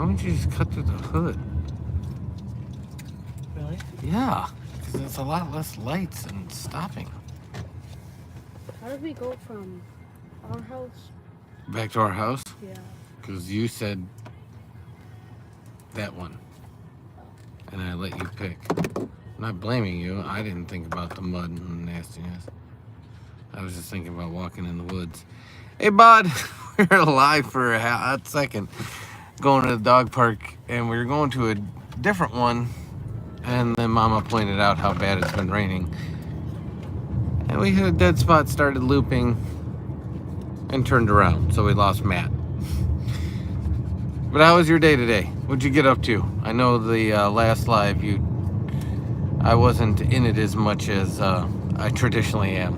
don't you just cut through the hood? Really? Yeah, because it's a lot less lights and stopping. How did we go from our house? Back to our house? Yeah. Because you said that one. And I let you pick. I'm not blaming you. I didn't think about the mud and the nastiness. I was just thinking about walking in the woods. Hey, bud. We're alive for a hot second. Going to the dog park, and we were going to a different one. And then Mama pointed out how bad it's been raining. And we hit a dead spot, started looping, and turned around. So we lost Matt. But how was your day today? What'd you get up to? I know the last live, I wasn't in it as much as I traditionally am.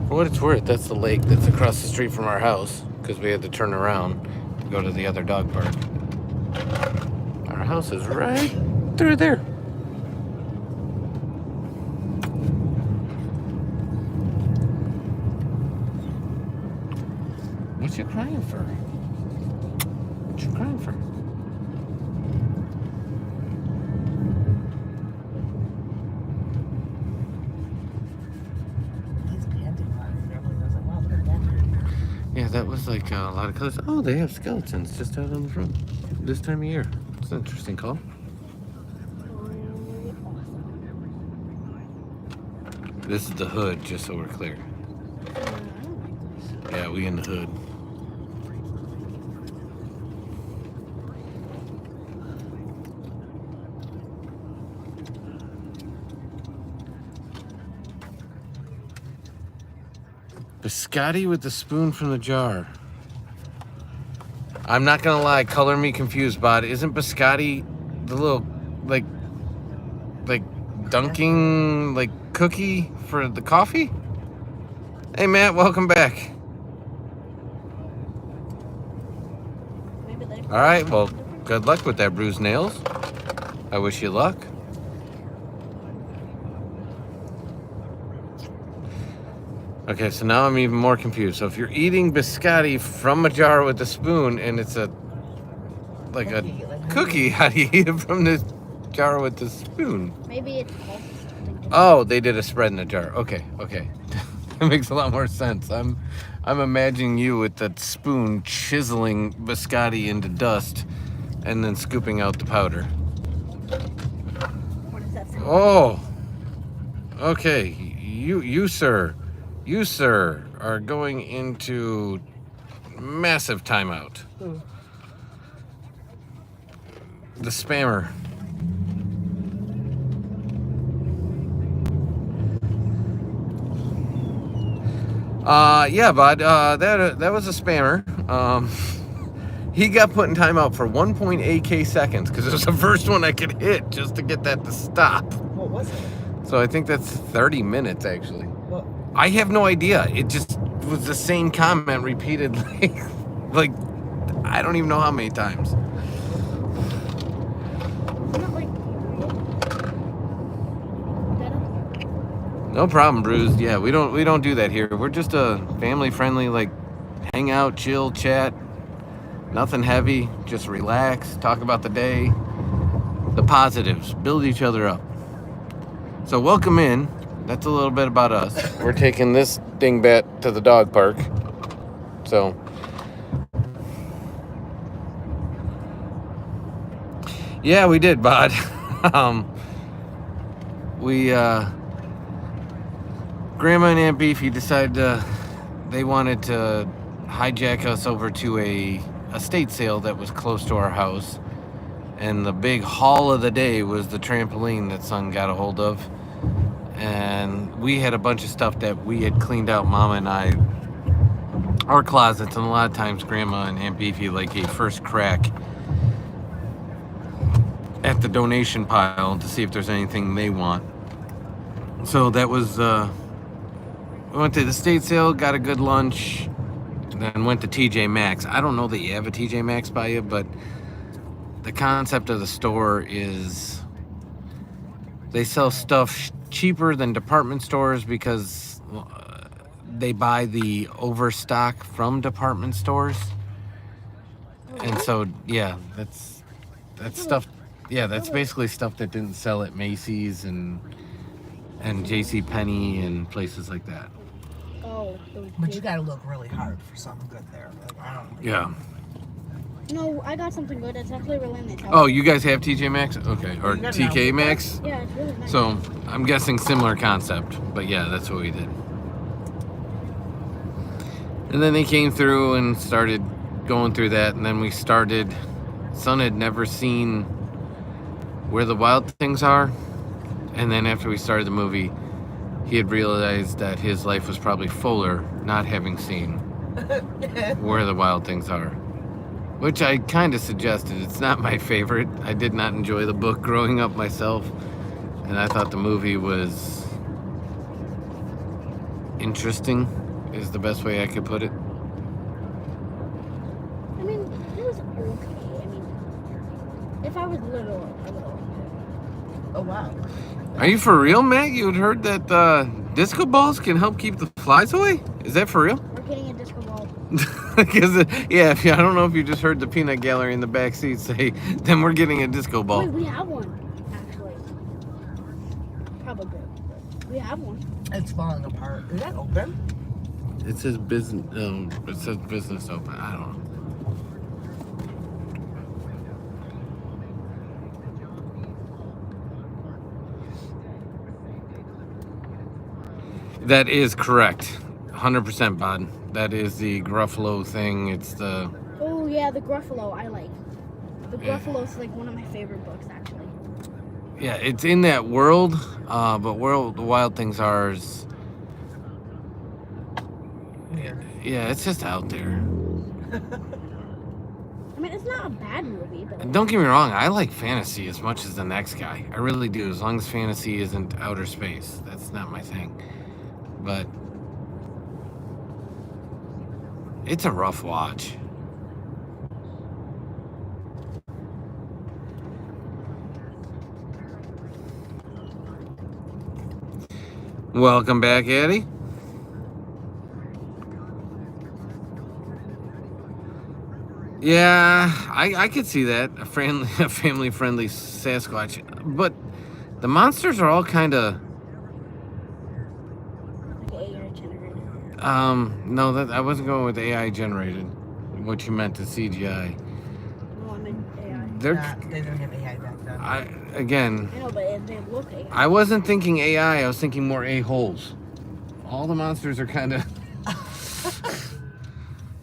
For what it's worth, that's the lake that's across the street from our house, because we had to turn around to go to the other dog park. Our house is right through there. What you crying for? What you crying for? He's panting a lot. He normally doesn't. Wow, look at that. Yeah, that was like a lot of colors. Oh, they have skeletons just out on the front this time of year. It's an interesting call. This is the hood, just so we're clear. Yeah, we in the hood. Biscotti with the spoon from the jar. I'm not gonna lie, color me confused, bud. Isn't biscotti the little like dunking like cookie for the coffee? Hey Matt, welcome back. Maybe they. All right, well, good luck with that, bruised nails. I wish you luck. Okay, so now I'm even more confused. So if you're eating biscotti from a jar with a spoon and it's a cookie, how do you eat it from this jar with the spoon? Maybe it's also something different. Oh, they did a spread in the jar. Okay. That makes a lot more sense. I'm imagining you with that spoon chiseling biscotti into dust and then scooping out the powder. What does that sound? Oh. Okay. You sir, are going into massive timeout. Who? The spammer. Yeah, bud. That was a spammer. He got put in timeout for 1.8k seconds because it was the first one I could hit just to get that to stop. What was it? So I think that's 30 minutes actually. What? I have no idea. It just was the same comment repeated like I don't even know how many times. Isn't it like No problem, Bruised. Yeah, we don't do that here. We're just a family-friendly, like, hang out, chill, chat. Nothing heavy. Just relax, talk about the day, the positives, build each other up. So welcome in. That's a little bit about us. We're taking this dingbat to the dog park. So yeah, we did, bud. Grandma and Aunt Beefy decided they wanted to hijack us over to a estate sale that was close to our house. And the big haul of the day was the trampoline that son got a hold of. And we had a bunch of stuff that we had cleaned out, Mama and I, our closets. And a lot of times Grandma and Aunt Beefy like a first crack at the donation pile to see if there's anything they want. So that was, we went to the estate sale, got a good lunch, then went to TJ Maxx. I don't know that you have a TJ Maxx by you, but the concept of the store is they sell stuff cheaper than department stores because they buy the overstock from department stores. And so, yeah, that's stuff. Yeah, that's basically stuff that didn't sell at Macy's and J.C. Penney and places like that. Oh, those But big- you gotta look really hard for something good there. Like, I don't think Yeah. No, I got something good. It's actually really nice. Oh, you guys have TJ Maxx? Okay, or You got TK an Maxx? Yeah, it's really nice. So I'm guessing similar concept, but yeah, that's what we did. And then they came through and started going through that, and then we started. Son had never seen Where the Wild Things Are, and then after we started the movie, he had realized that his life was probably fuller not having seen Where the Wild Things Are, which I kind of suggested. It's not my favorite. I did not enjoy the book growing up myself, and I thought the movie was interesting, is the best way I could put it. I mean, it was okay. I mean, if I was little, I would okay. Oh, wow. Are you for real, Matt? You had heard that disco balls can help keep the flies away? Is that for real? We're getting a disco ball. Because, yeah, I don't know if you just heard the peanut gallery in the back seat say, then we're getting a disco ball. Wait, we have one, actually. Probably. But we have one. It's falling apart. Is that open? It says business. It says business open. I don't know. That is correct. 100%, Bod. That is the Gruffalo thing. It's the. Oh, yeah, the Gruffalo I like. The Yeah. Gruffalo is like one of my favorite books, actually. Yeah, it's in that world, but Where the Wild Things Are is. Weird. Yeah, it's just out there. I mean, it's not a bad movie, but And don't get me wrong, I like fantasy as much as the next guy. I really do, as long as fantasy isn't outer space. That's not my thing. But it's a rough watch. Welcome back, Eddie. Yeah, I could see that. A family-friendly Sasquatch. But the monsters are all kind of... like AI generated. No, that I wasn't going with AI generated. What you meant to CGI. No, I meant AI. They're... They didn't have AI back then. I know, but they look AI. I wasn't thinking AI, I was thinking more a-holes. All the monsters are kind of...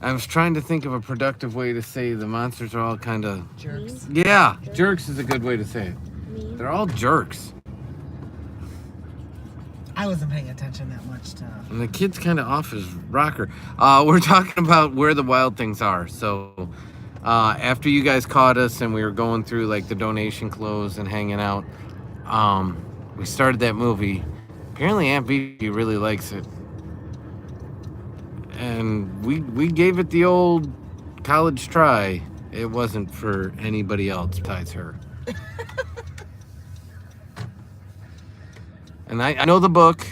I was trying to think of a productive way to say the monsters are all kind of... Jerks. Yeah, jerks is a good way to say it. Mean. They're all jerks. I wasn't paying attention that much to. And the kid's kind of off his rocker. We're talking about Where the Wild Things Are. So after you guys caught us and we were going through like the donation clothes and hanging out, we started that movie. Apparently Aunt Beefy really likes it. And we gave it the old college try. It wasn't for anybody else besides her. And I know the book.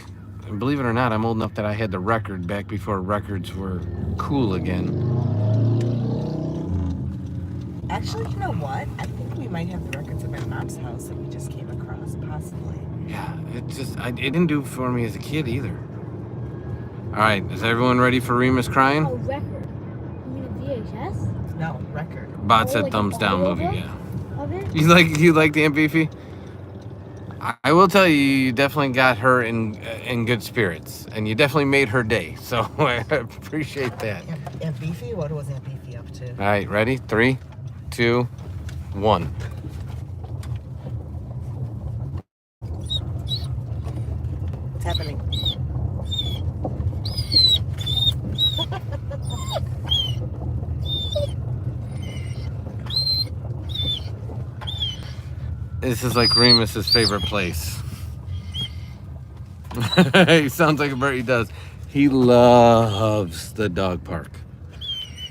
And believe it or not, I'm old enough that I had the record back before records were cool again. Actually, you know what? I think we might have the records at my mom's house that we just came across, possibly. Yeah, it didn't do for me as a kid either. All right, is everyone ready for Remus crying? Oh, record. You mean a VHS No, record. Bot Oh, said like a thumbs down bottle movie, of it? yeah. of it? You like Aunt Beefy? I will tell you, you definitely got her in good spirits, and you definitely made her day. So I appreciate that. Aunt Beefy? What was Aunt Beefy up to? All right, ready? 3, 2, 1. What's happening? This is like Remus's favorite place. He sounds like a bird. He does. He loves the dog park.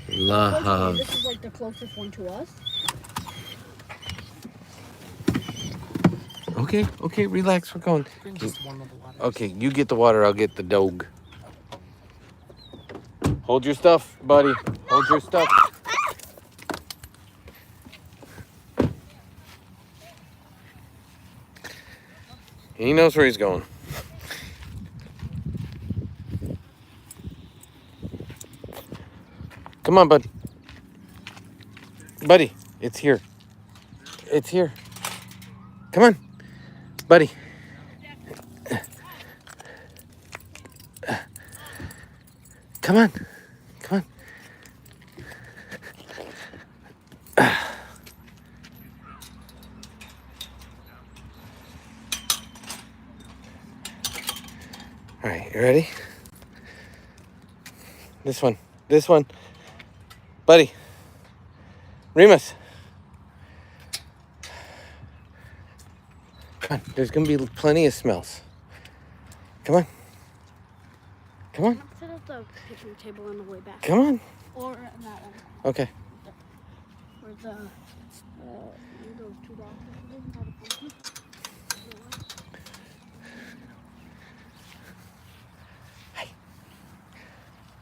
Hopefully, Loves. this is like the closest one to us. Okay, relax. We're going. Bring just one of the waters. Okay, you get the water. I'll get the dog. Hold your stuff, buddy. Hold your stuff. He knows where he's going. Come on, bud. Buddy, it's here. It's here. Come on, buddy. Come on. Come on. All right, you ready? This one. This one. Buddy. Remus. Come on. There's going to be plenty of smells. Come on. Come on. Set up the picnic table on the way back. Come on. Or that one. Okay. Or those two dogs.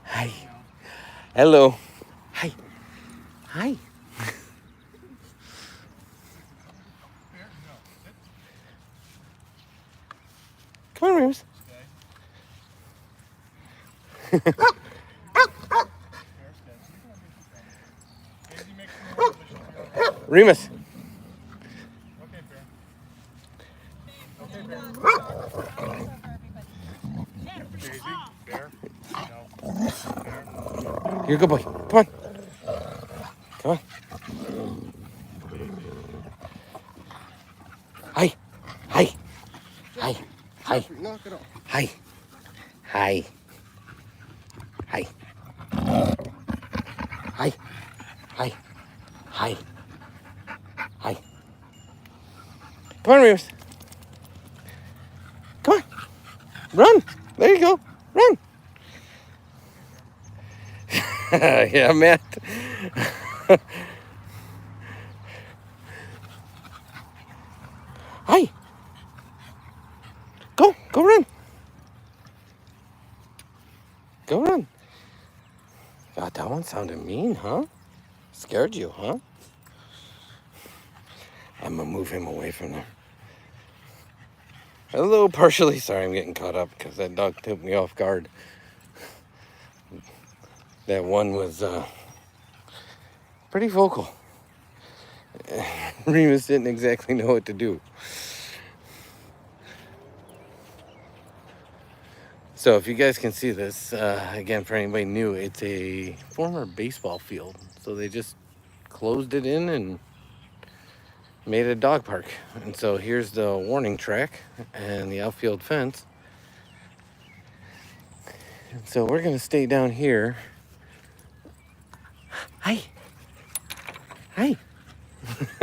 Hi. Hello. Hi. Hi. Come on, Remus. Remus. You're a good boy. Come on. Come on. Hi. Hi. Hi. Hi. Knock it off. Hi. Hi. Hi. Hi. Hi. Hi. Hi. Come on, Remus. Come on. Run. There you go. Run. Yeah, Matt. Hi. Go run. Go run. God, that one sounded mean, huh? Scared you, huh? I'm gonna move him away from there. A little partially sorry I'm getting caught up because that dog took me off guard. That one was pretty vocal. Remus didn't exactly know what to do. So if you guys can see this, again, for anybody new, it's a former baseball field. So they just closed it in and made a dog park. And so here's the warning track and the outfield fence. And so we're gonna stay down here. Hi. Hi.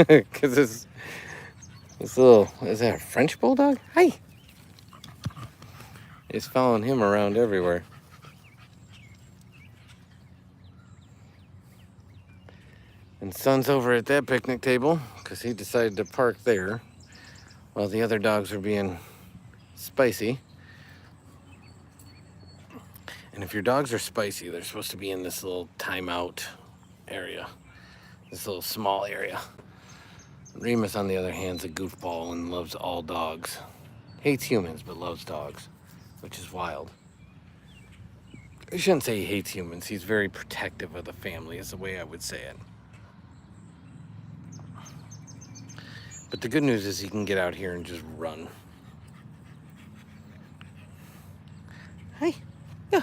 Because this little, is that a French bulldog? Hi. It's following him around everywhere. And Son's over at that picnic table because he decided to park there while the other dogs are being spicy. And if your dogs are spicy, they're supposed to be in this little timeout area, this little small area. Remus, on the other hand, is a goofball and loves all dogs. Hates humans, but loves dogs, which is wild. I shouldn't say he hates humans. He's very protective of the family, is the way I would say it. But the good news is he can get out here and just run. Hi. Yeah.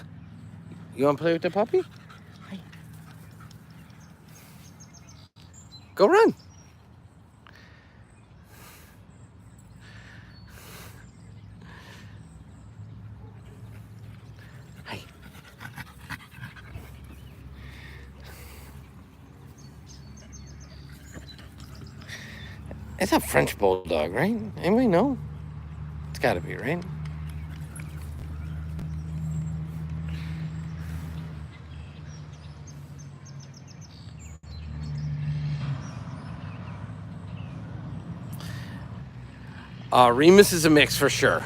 You want to play with the puppy? Hi. Go run. Hi. It's a French bulldog, right? Anybody know? It's got to be, right? Remus is a mix for sure.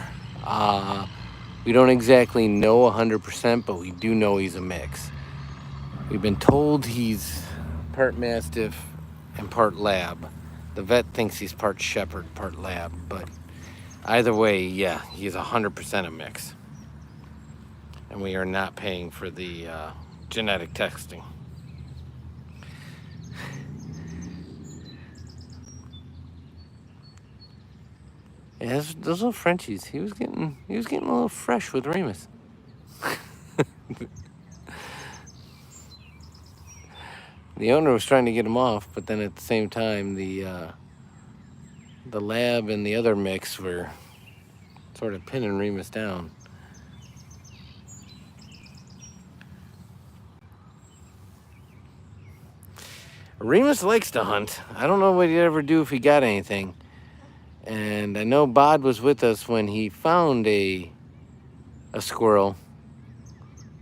We don't exactly know 100%, but we do know he's a mix. We've been told he's part Mastiff and part Lab. The vet thinks he's part Shepherd, part Lab, but Either way, yeah, he's 100% a mix. And we are not paying for the genetic testing. Yeah, those little Frenchies, he was getting a little fresh with Remus. The owner was trying to get him off, but then at the same time, the lab and the other mix were sort of pinning Remus down. Remus likes to hunt. I don't know what he'd ever do if he got anything. And I know Bod was with us when he found a squirrel.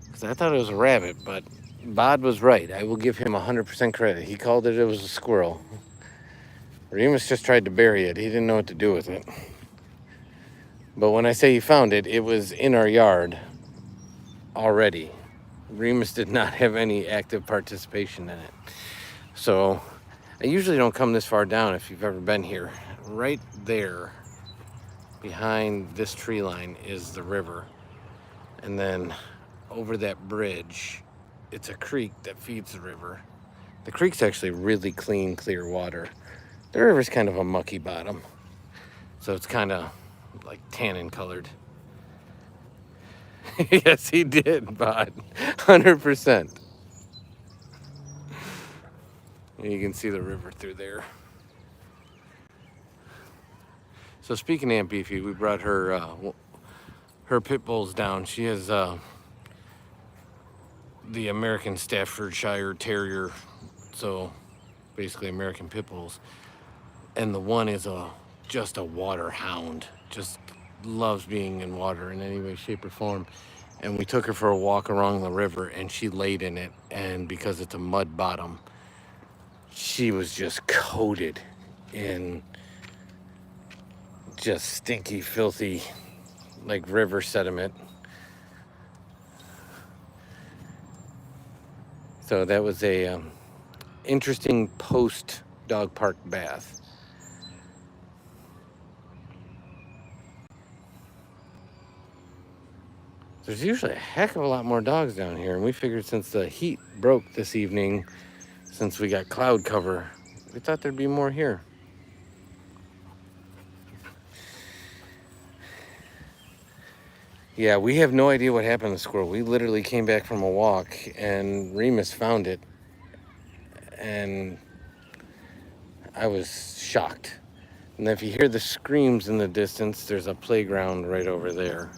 Because I thought it was a rabbit, but Bod was right. I will give him 100% credit. He called it was a squirrel. Remus just tried to bury it. He didn't know what to do with it. But when I say he found it, it was in our yard already. Remus did not have any active participation in it. So I usually don't come this far down if you've ever been here. Right there behind this tree line is the river. And then over that bridge, it's a creek that feeds the river. The creek's actually really clean, clear water. The river's kind of a mucky bottom. So it's kind of like tannin colored. Yes, he did, Bod. 100%. You can see the river through there. So speaking of Aunt Beefy, we brought her pit bulls down. She has the American Staffordshire Terrier, so basically American pit bulls. And the one is just a water hound. Just loves being in water in any way, shape, or form. And we took her for a walk along the river, and she laid in it. And because it's a mud bottom, she was just coated in just stinky, filthy, like river sediment. So that was a interesting post dog park bath. There's usually a heck of a lot more dogs down here, and we figured since the heat broke this evening, since we got cloud cover, we thought there'd be more here. Yeah, we have no idea what happened to the squirrel. We literally came back from a walk, and Remus found it, and I was shocked. And if you hear the screams in the distance, there's a playground right over there.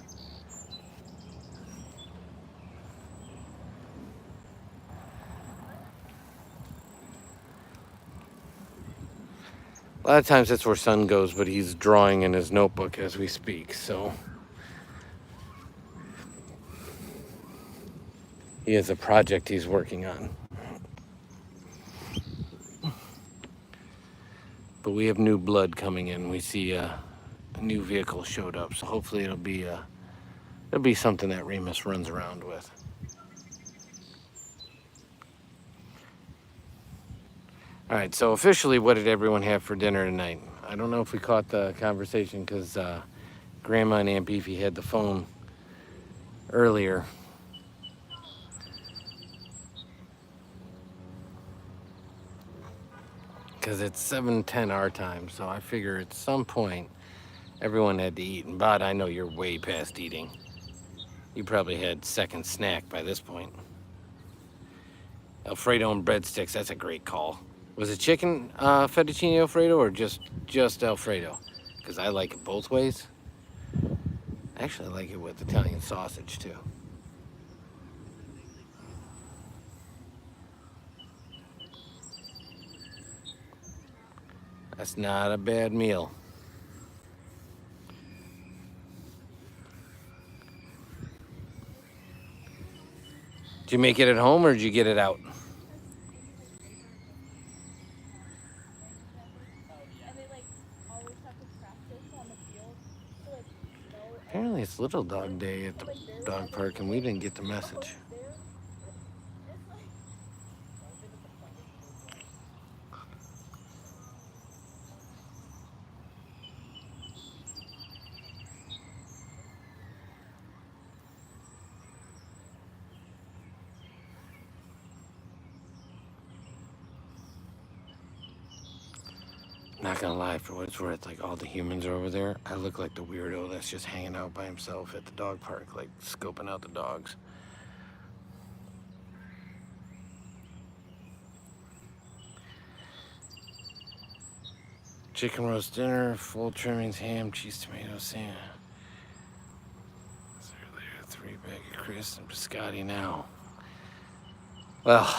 A lot of times that's where Son goes, but he's drawing in his notebook as we speak, so he has a project he's working on. But we have new blood coming in. We see a new vehicle showed up, so hopefully it'll be something that Remus runs around with. All right, so officially, what did everyone have for dinner tonight? I don't know if we caught the conversation because Grandma and Aunt Beefy had the phone earlier. Because it's 7:10 our time, so I figure at some point everyone had to eat. And Bod, I know you're way past eating. You probably had second snack by this point. Alfredo and breadsticks, that's a great call. Was it chicken fettuccine Alfredo or just Alfredo? Because I like it both ways. Actually, I like it with Italian sausage too. That's not a bad meal. Did you make it at home or did you get it out? Apparently it's Little Dog Day at the dog park and we didn't get the message. Not gonna lie, for what it's worth, like all the humans are over there, I look like the weirdo that's just hanging out by himself at the dog park, like scoping out the dogs. Chicken roast dinner, full trimmings, ham, cheese, tomato, salmon. 3 bag of crisps and biscotti now. Well,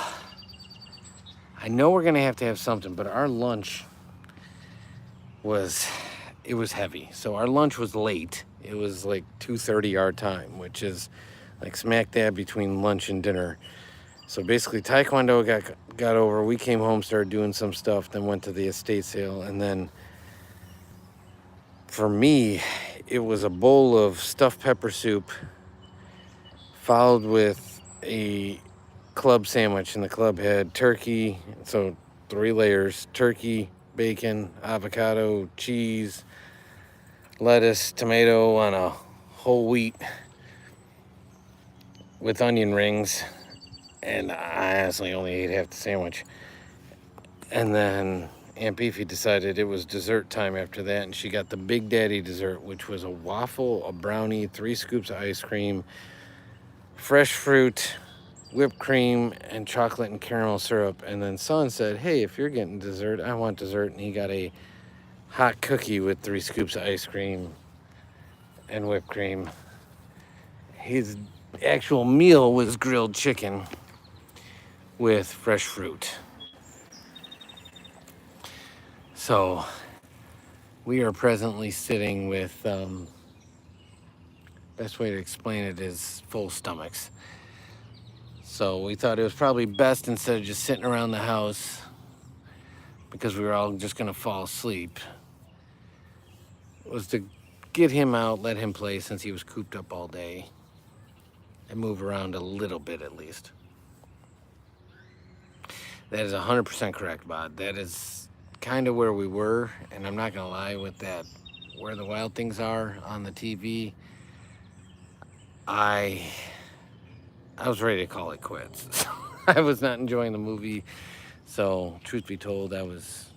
I know we're gonna have to have something, but our lunch was heavy. So our lunch was late. It was like 2:30 our time, which is like smack dab between lunch and dinner. So basically Taekwondo got over, we came home, started doing some stuff, then went to the estate sale, and then for me, it was a bowl of stuffed pepper soup followed with a club sandwich, and the club had turkey, so 3 layers, turkey, bacon, avocado, cheese, lettuce, tomato on a whole wheat with onion rings, and I honestly only ate half the sandwich. And then Aunt Beefy decided it was dessert time after that, and she got the Big Daddy dessert, which was a waffle, a brownie, 3 scoops of ice cream, fresh fruit, whipped cream, and chocolate and caramel syrup. And then Son said, hey, if you're getting dessert, I want dessert. And he got a hot cookie with 3 scoops of ice cream and whipped cream. His actual meal was grilled chicken with fresh fruit. So we are presently sitting with, best way to explain it is full stomachs. So we thought it was probably best, instead of just sitting around the house, because we were all just gonna fall asleep, was to get him out, let him play since he was cooped up all day, and move around a little bit at least. That is 100% correct, Bod. That is kind of where we were, and I'm not gonna lie, with that Where the Wild Things Are on the TV, I was ready to call it quits. I was not enjoying the movie, so truth be told, I was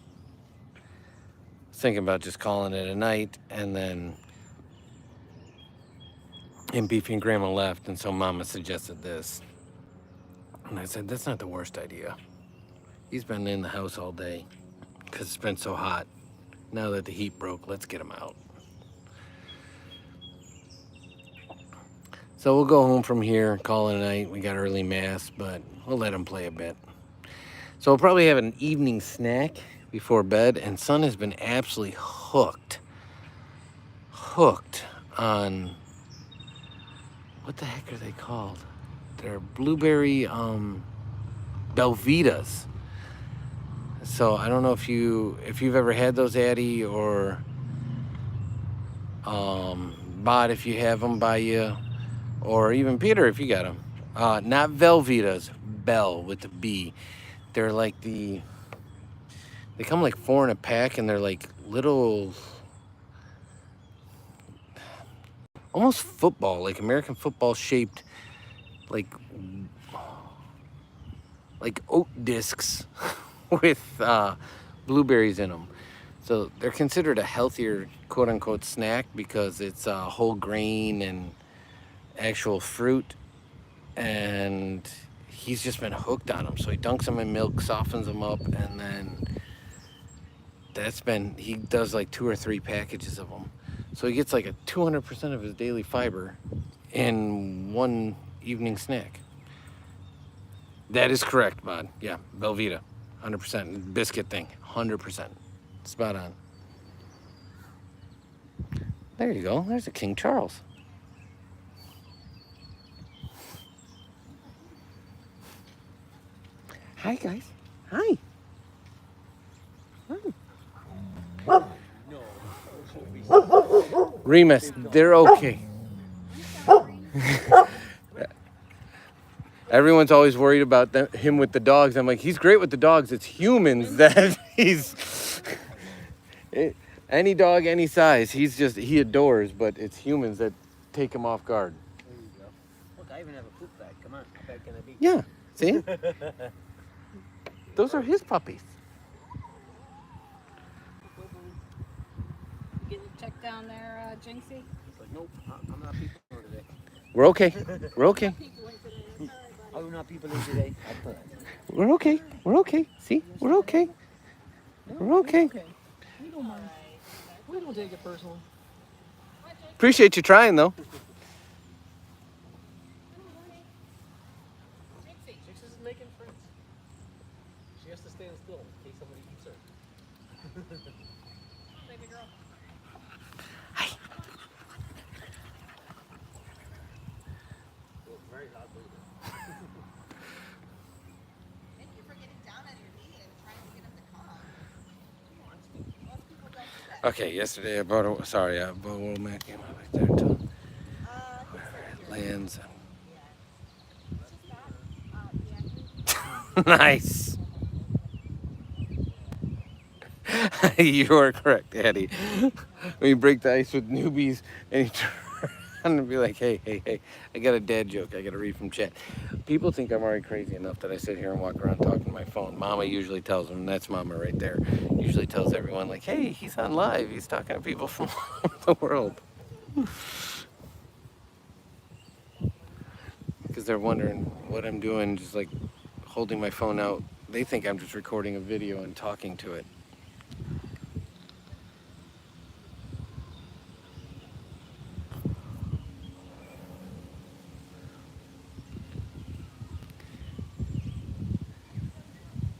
thinking about just calling it a night. And then Beefy and Grandma left, and so Mama suggested this. And I said, that's not the worst idea. He's been in the house all day because it's been so hot. Now that the heat broke, let's get him out. So we'll go home from here, call it a night. We got early mass, but we'll let him play a bit. So we'll probably have an evening snack before bed, and Son has been absolutely hooked on, what the heck are they called? They're blueberry Belvitas. So I don't know if you've ever had those, Addie, or Bod, if you have them by you, or even Peter, if you got them. Not Velvetas, Bell with the B. They're like they come like 4 in a pack, and they're like little, almost football, like American football shaped, like oat discs with blueberries in them. So they're considered a healthier, quote unquote, snack because it's whole grain and actual fruit, and he's just been hooked on them. So he dunks them in milk, softens them up, and then he does like 2 or 3 packages of them. So he gets like a 200% of his daily fiber in one evening snack. That is correct, Bod. Yeah, Belvita, 100%. Biscuit thing, 100%. Spot on. There you go. There's a King Charles. Hi, guys. Hi. Hi. Remus, they're okay. Everyone's always worried about him with the dogs. I'm like, he's great with the dogs. It's humans that any dog, any size, he adores, but it's humans that take him off guard. There you go. Look, I even have a poop bag. Come on, how bad can I be? Yeah, see? Those are his puppies. down there, Jinxie? He's like, nope, I'm not people today. We're okay. We're okay. I'm not people in today. We're okay. We're okay. See? We're okay. We're okay. We don't mind. We don't take it personal. Appreciate you trying, though. Jinx isn't making friends. She has to stand still in case somebody eats her. Baby girl. Very hot later. Thank you for getting down on your knee and trying to get him to come. Most people don't do that. Okay, yesterday I bought a little Mac game right there until it lands. Nice. You are correct, Eddie. When you break the ice with newbies and you turn around and be like, hey, I got a dad joke I got to read from chat. People think I'm already crazy enough that I sit here and walk around talking to my phone. Mama usually tells them, that's Mama right there, usually tells everyone like, hey, he's on live. He's talking to people from all over the world. Because they're wondering what I'm doing, just like holding my phone out. They think I'm just recording a video and talking to it.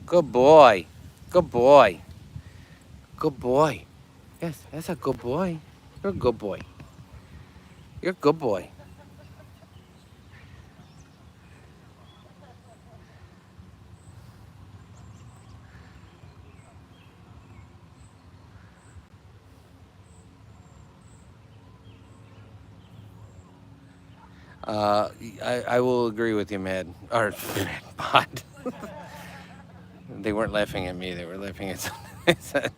Good boy. Good boy. Good boy. Yes, that's a good boy. You're a good boy. You're a good boy. I will agree with you, Mad. Or, Bod. They weren't laughing at me, they were laughing at something I said.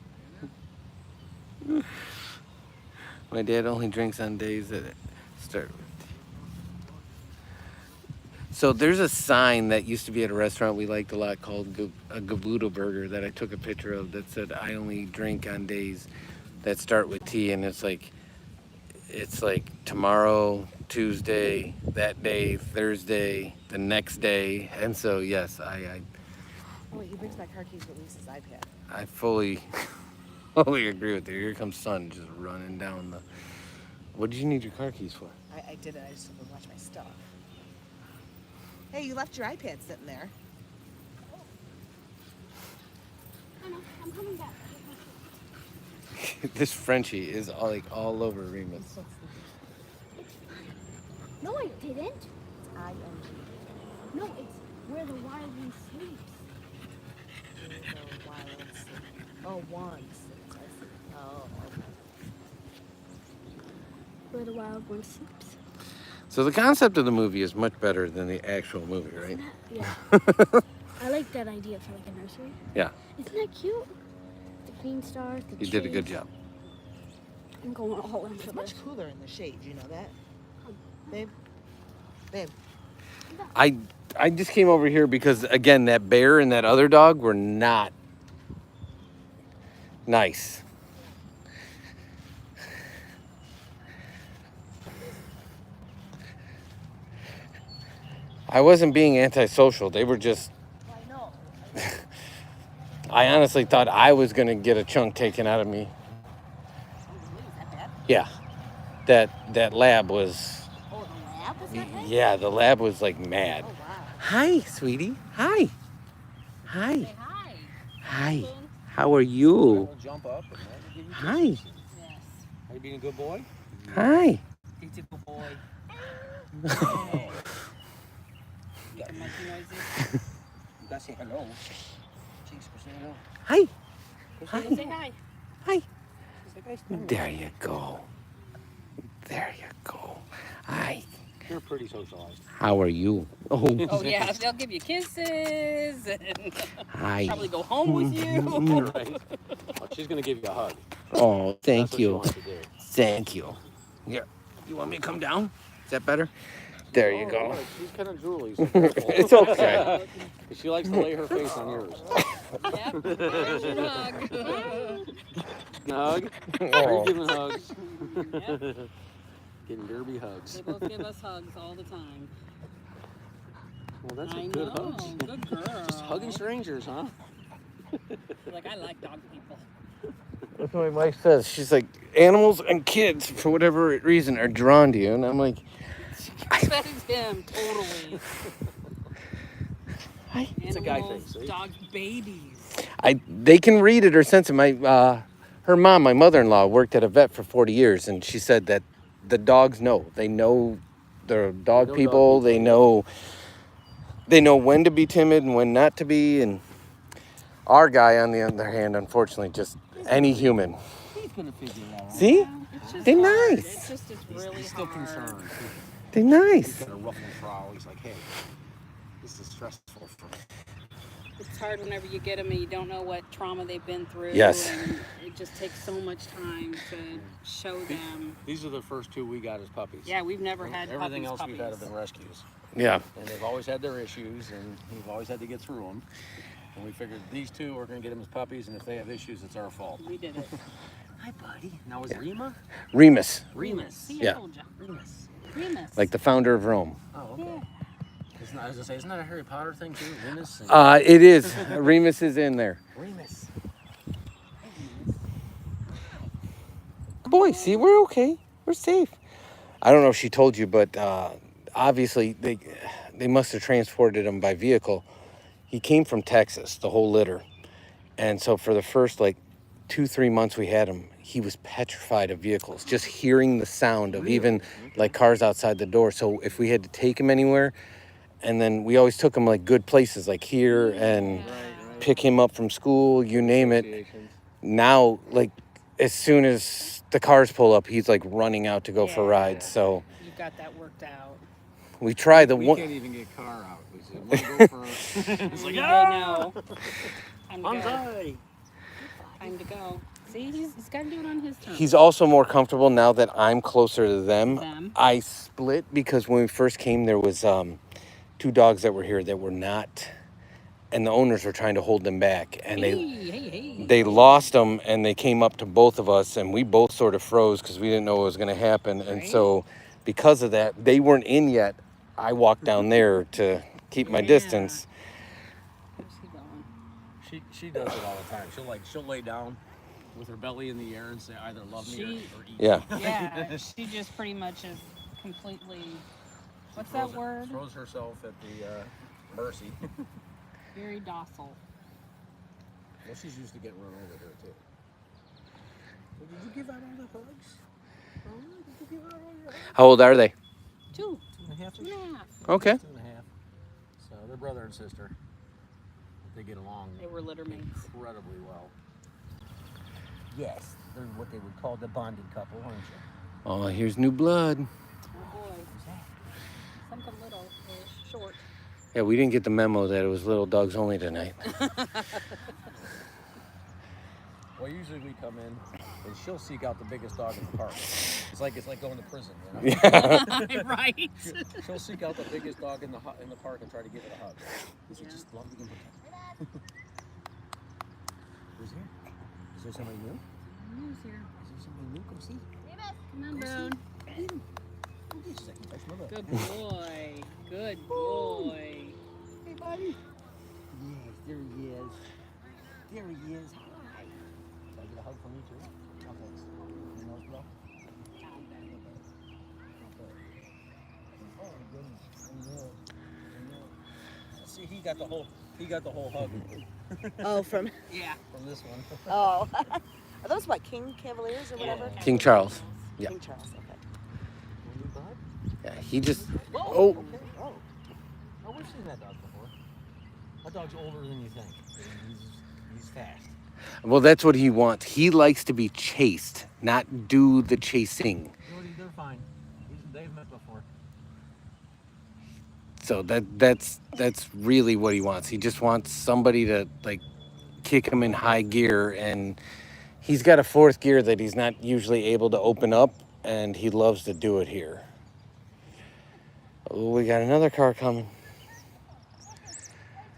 My dad only drinks on days that start with T. So there's a sign that used to be at a restaurant we liked a lot called a Gabudo Burger that I took a picture of that said, I only drink on days that start with T, and it's like tomorrow, Tuesday, that day, Thursday, the next day. And so, yes, I Oh, wait, he brings my car keys, but Lisa's iPad. I fully agree with you. Here comes Son just running down the... What did you need your car keys for? I did it. I just wanted to watch my stuff. Hey, you left your iPad sitting there. I know, I'm coming back. This Frenchie is all over Remus. No, I didn't. It's I-N-G. No, it's where the wild one sleeps. The wild sleep. Oh, one sleeps. I see. Oh, okay. Where the wild one sleeps. So the concept of the movie is much better than the actual movie, right? Yeah. I like that idea for like a nursery. Yeah. Isn't that cute? The green stars, the You did a good trees. job. I'm going all in for It's much this. cooler in the shade. You know that? Babe? Babe. I just came over here because, again, that bear and that other dog were not nice. I wasn't being antisocial. They were just... I know. I honestly thought I was going to get a chunk taken out of me. Is that bad? Yeah. That lab was... Oh, the lab was that bad? Yeah, the lab was like mad. Oh, wow. Hi, sweetie. Hi. Hi. Say hi. Hi. How are you? We'll jump up and give you Hi. kisses. Yes. Are you being a good boy? Hi. He's a good boy. Making monkey noises. You gotta say hello. Jinx, go say hello. Hi. Say hi. Hi. Say hi. There you go. There you go. Hi. You're pretty socialized. How are you? Oh. Oh yeah, they'll give you kisses and Hi. probably go home with you. Right. Oh, she's gonna give you a hug. Oh, thank That's what she you. wants to do. Thank you. Here. You want me to come down? Is that better? There you Oh, go. look, she's kind of drooly. So careful. It's okay. She likes to lay her face on yours. Yep. There's your hug. Getting a hug. Oh. Giving hugs. Yep. Getting derby hugs. They both give us hugs all the time. Well, that's I a good know. hugs. Good girl. Just hugging strangers, huh? Like, I like dog people. That's what my wife says. She's like, animals and kids, for whatever reason, are drawn to you. And I'm like, That is him, totally. It's a guy Animals, thing, see? Dogs, babies. they can read it or sense it. Her mom, my mother-in-law, worked at a vet for 40 years, and she said that the dogs know. They know they're dog people. They know when to be timid and when not to be. And our guy, on the other hand, unfortunately, just any human. He's gonna figure it out. See? It's just They're hard. nice. It's just it's really He's still hard. concerned. They're He's nice. got a rough and prowl. He's like, hey, this is stressful for me. It's hard whenever you get them and you don't know what trauma they've been through. Yes. And it just takes so much time to show them. These are the first two we got as puppies. Yeah, we've never had Everything else puppies. we've had have been rescues. Yeah. And they've always had their issues, and we've always had to get through them. And we figured these two are going to get them as puppies, and if they have issues, it's our fault. We did it. Hi, buddy. Now, is Rima? Remus, Remus. See, Yeah. I told ya. Remus. Remus. like the founder of Rome. Oh, okay. Isn't that, as I say, isn't that a Harry Potter thing, too? Remus? And It is. Remus is in there. Remus. Boy, see, we're okay. We're safe. I don't know if she told you, but obviously they must have transported him by vehicle. He came from Texas, the whole litter. And so for the first 2-3 months we had him, he was petrified of vehicles, just hearing the sound of even like cars outside the door. So if we had to take him anywhere, and then we always took him good places like here and pick him up from school, you name it. Now, as soon as the cars pull up, he's running out to go for rides. So You got that worked out. we try the We one. can't even get car out. We said, wanna go for it's like, They ah! know. Time to go. Banzai! Time to go. See, he's got to do it on his terms. He's also more comfortable now that I'm closer to them. Them. I split because when we first came, there was 2 dogs that were here that were not, and the owners were trying to hold them back, and Hey. they lost them, and they came up to both of us, and we both sort of froze because we didn't know what was going to happen, and Right. so because of that, they weren't in yet. I walked down there to keep my Yeah. distance. Where's he going? She does it all the time. She'll lay down with her belly in the air and say either love me or eat Yeah. me. Yeah, she just pretty much is completely. What's that word? Throws herself at the mercy. Very docile. Well, she's used to getting run over here too. Well, did you give out all the hugs? Oh, did you give out all your hugs? How old are they? 2. 2.5. 2.5. Okay. 2.5. So they're brother and sister. They get along They were litter mates. incredibly well. Yes, they're what they would call the bonded couple, aren't you? Oh, here's new blood. Oh boy. Something little, short. Yeah, we didn't get the memo that it was little dogs only tonight. Well, usually we come in and she'll seek out the biggest dog in the park. It's like going to prison, you know? Yeah. Right. She'll seek out the biggest dog in the park and try to give it a hug. These are just lovely and protected. Who's here? Is there somebody new? Who's here? Is there somebody new? Come see. Come on, Boone. Oh, just a second. Touch my butt. Good boy. Good boy. Hey, buddy. Yes, there he is. There he is. Hi. Can I get a hug from you too? Oh, thanks. You know, bro? Oh, goodness. I know. See, he got the whole hug Oh, from Yeah. from this one. oh, are those what King Cavaliers or whatever? King Charles. Yeah. King Charles. Okay. Will you, bud? Yeah, he just. Whoa. Oh. Okay. Oh. Oh, we've seen that dog before. That dog's older than you think. He's fast. Well, that's what he wants. He likes to be chased, not do the chasing. They're fine. They've met before. So that's really what he wants. He just wants somebody to kick him in high gear, and he's got a 4th gear that he's not usually able to open up, and he loves to do it here. Oh, we got another car coming.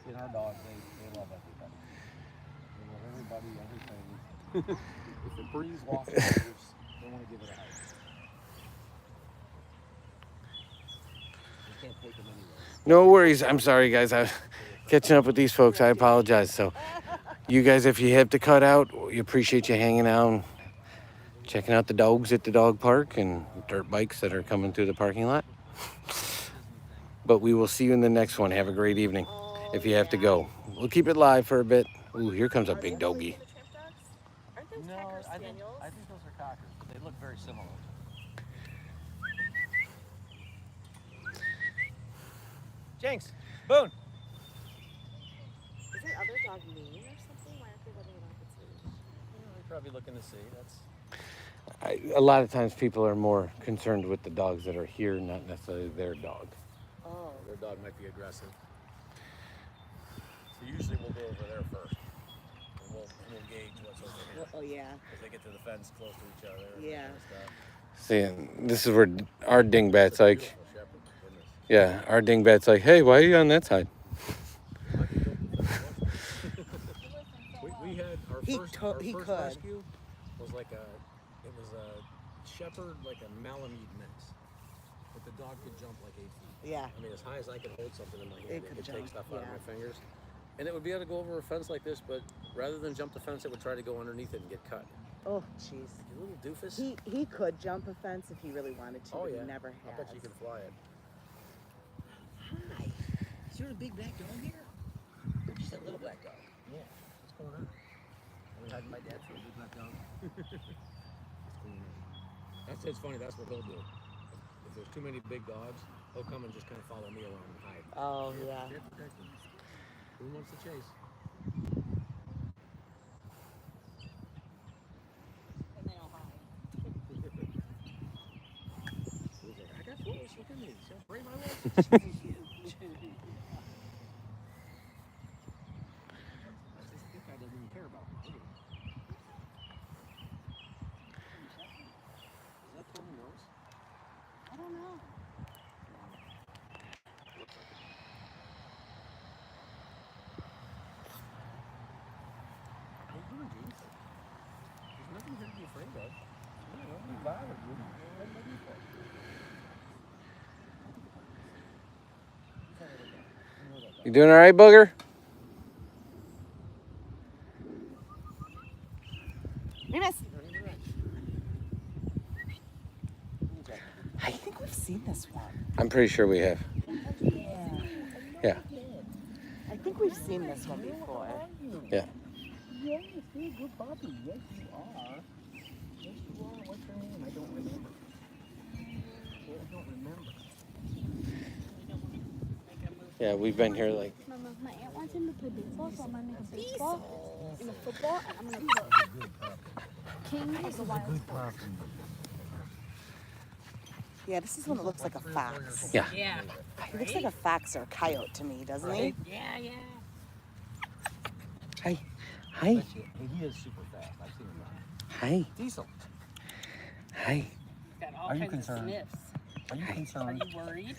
In our dogs, they love everybody. They love everybody, everything. Breeze, waffle burgers. They want to give it a hike. You can't take them anywhere. No worries. I'm sorry, guys. I'm catching up with these folks. I apologize. So, you guys, if you have to cut out, we appreciate you hanging out, checking out the dogs at the dog park and dirt bikes that are coming through the parking lot. But we will see you in the next one. Have a great evening. If you have to go, we'll keep it live for a bit. Ooh, here comes a big doggy. Aren't those No, Cocker I think Spaniels? those are cockers, but they look very similar. Jinx, Boone. Is that other dog mean or something? Why aren't they letting it off its leash? They're probably looking to see. That's A lot of times people are more concerned with the dogs that are here, not necessarily their dog. oh, their dog might be aggressive. So usually we'll go over there first, and we'll gauge what's over here. Oh, yeah. As they get to the fence close to each other. And Yeah. that kind of stuff. See, and this is where our dingbat's like, Beautiful shepherd, goodness. yeah, our dingbat's like, hey, why are you on that side? We had our He first, to- our he first could. rescue was like a shepherd, like a Malamute mix. But the dog could jump like 8 feet. Yeah. I mean, as high as I could hold something in my hand, It it could could take jump, stuff out of yeah. my fingers. And it would be able to go over a fence like this, but rather than jump the fence, it would try to go underneath it and get cut. Oh, jeez. You little doofus. He could jump a fence if he really wanted to, Oh, but yeah. he never I has. bet you could fly it. Hi. Is there a big black dog here? Or just a little black dog? Yeah. What's going on? I was hiding my dad for a big black dog. What's going on? That's it's funny. That's what he'll do. If there's too many big dogs, he'll come and just kind of follow me around and hide. Oh, yeah. Can't protect him. Who wants to chase? And they all hide. He's like, I got wolves. Look at me. See how brave I was? This guy doesn't even care about me. Look at him. Is that Tony Nose? I don't know. What are you doing, James? There's nothing here to be afraid of. Don't be bothered. What are you for? You doing all right, Booger? Remus. I think we've seen this one. I'm pretty sure we have. Yeah. I think we've seen this one before. Yeah. Yes, you're a good puppy. Yes, you are. Yes, you are. What's your name? I don't remember. I don't remember. Yeah, we've been here like, Mama, my aunt wants him to play baseball, so I'm gonna make a baseball and a football, and I'm gonna put King of the Wild Sports. Yeah, this is one that looks like a fox. yeah. Yeah. He looks like a fox or a coyote to me, doesn't he? Yeah, yeah. Hi. Hi. He is super fast. I've seen him run. Hi. Diesel, Hi. Got all Are you kinds concerned? of sniffs. are you Are concerned? you worried?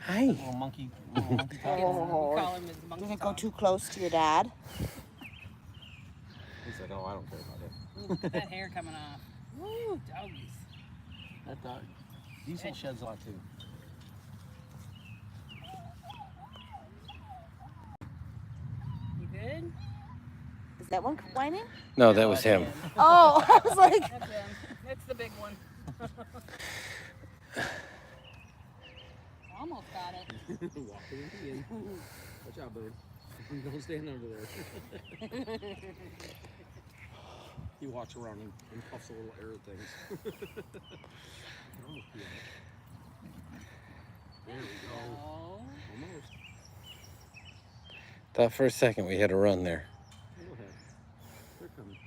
Hi. Little monkey Oh, We call him his monkey did it go dog. too close to your dad? He's like, oh, I don't care about it. Ooh, that hair coming off. Woo, doggies. That dog. Diesel sheds a lot too. You good? Is that one whining? No, that was him. Oh, I was like, That's him. It's the big one. Almost got it. Walking into the inn. Watch out, bird. Don't stand under there. He walks around and puffs a little air at things. Almost peeled. There we go. Oh. Almost. Thought for a second we had a run there. Go ahead. They're coming.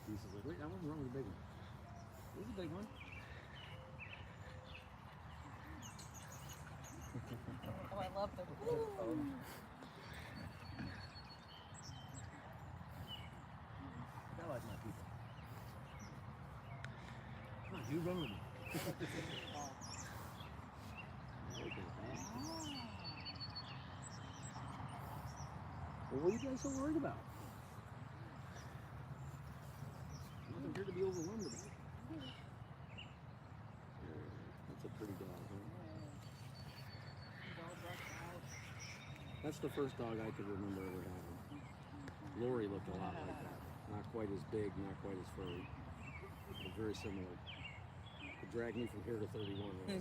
He's like, wait, I wasn't wrong with the big one. There's a big one. Oh, I love the. I like my people. Come on, you run with me. Well, what are you guys so worried about? pretty dog, huh? That's the first dog I could remember ever having. Lori looked a lot like that. Not quite as big, not quite as furry, but very similar. It dragged me from here to 31 when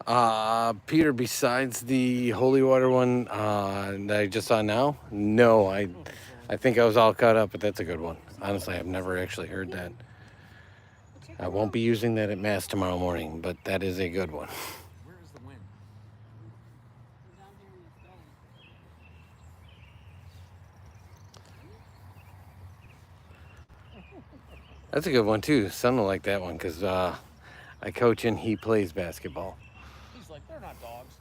I was 10. Peter, besides the holy water one that I just saw now, no, I think I was all caught up, but that's a good one. Honestly, I've never actually heard that. I won't be using that at Mass tomorrow morning, but that is a good one. Where is the wind? That's a good one too. Son will like that one because I coach and he plays basketball. He's like, they're not dogs.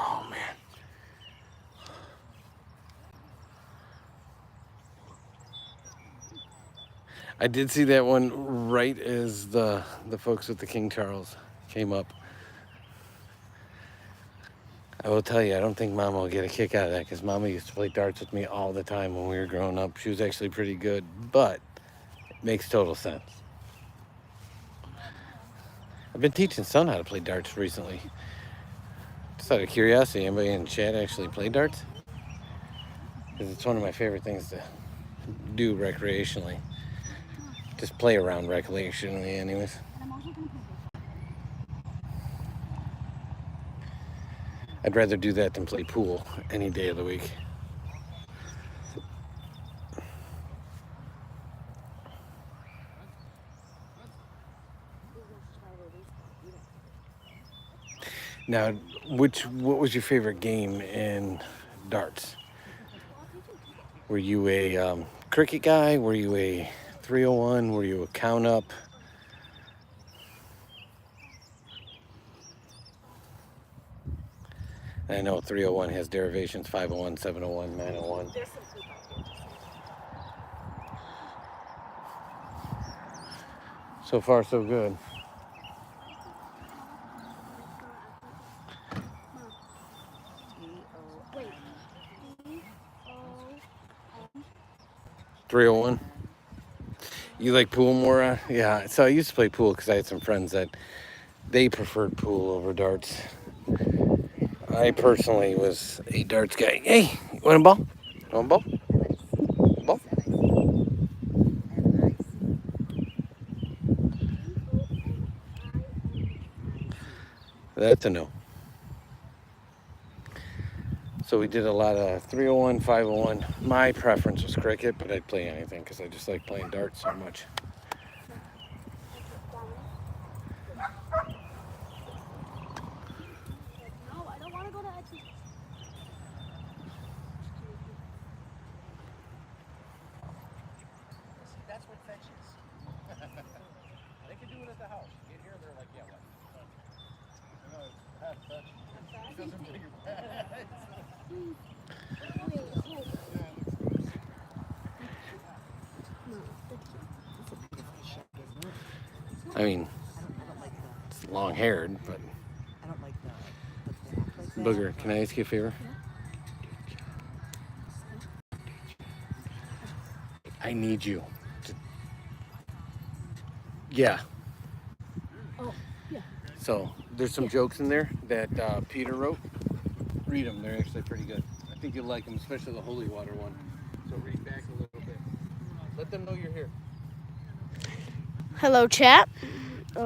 Oh man. I did see that one right as the folks with the King Charles came up. I will tell you, I don't think Mama will get a kick out of that because Mama used to play darts with me all the time when we were growing up. She was actually pretty good, but it makes total sense. I've been teaching Son how to play darts recently. Just out of curiosity, anybody in chat actually play darts? Because it's one of my favorite things to do recreationally. Just play around recreationally anyways. And I'm also gonna play I'd rather do that than play pool any day of the week. Now, what was your favorite game in darts? Were you a cricket guy? Were you a 301? Were you a count up? I know 301 has derivations, 501, 701, 901. There's some poop out here. So far, so good. Wait. 301. You like pool more? Yeah, so I used to play pool because I had some friends that they preferred pool over darts. I personally was a darts guy. Hey, you want a ball? You want a ball? Ball? That's a no. So we did a lot of 301, 501. My preference was cricket, but I'd play anything because I just like playing darts so much. No, I don't want to go to Etsy. That's what fetch is. They can do it at the house. Get here, they're like, yeah, what? It doesn't bring your bags. I mean, it's long haired, but I don't like the Booger, can I ask you a favor? I need you to... Yeah. Oh, yeah. So there's some jokes in there that Peter wrote. Read them. They're actually pretty good. I think you'll like them, especially the holy water one. So read back a little bit. Let them know you're here. Hello, chat. I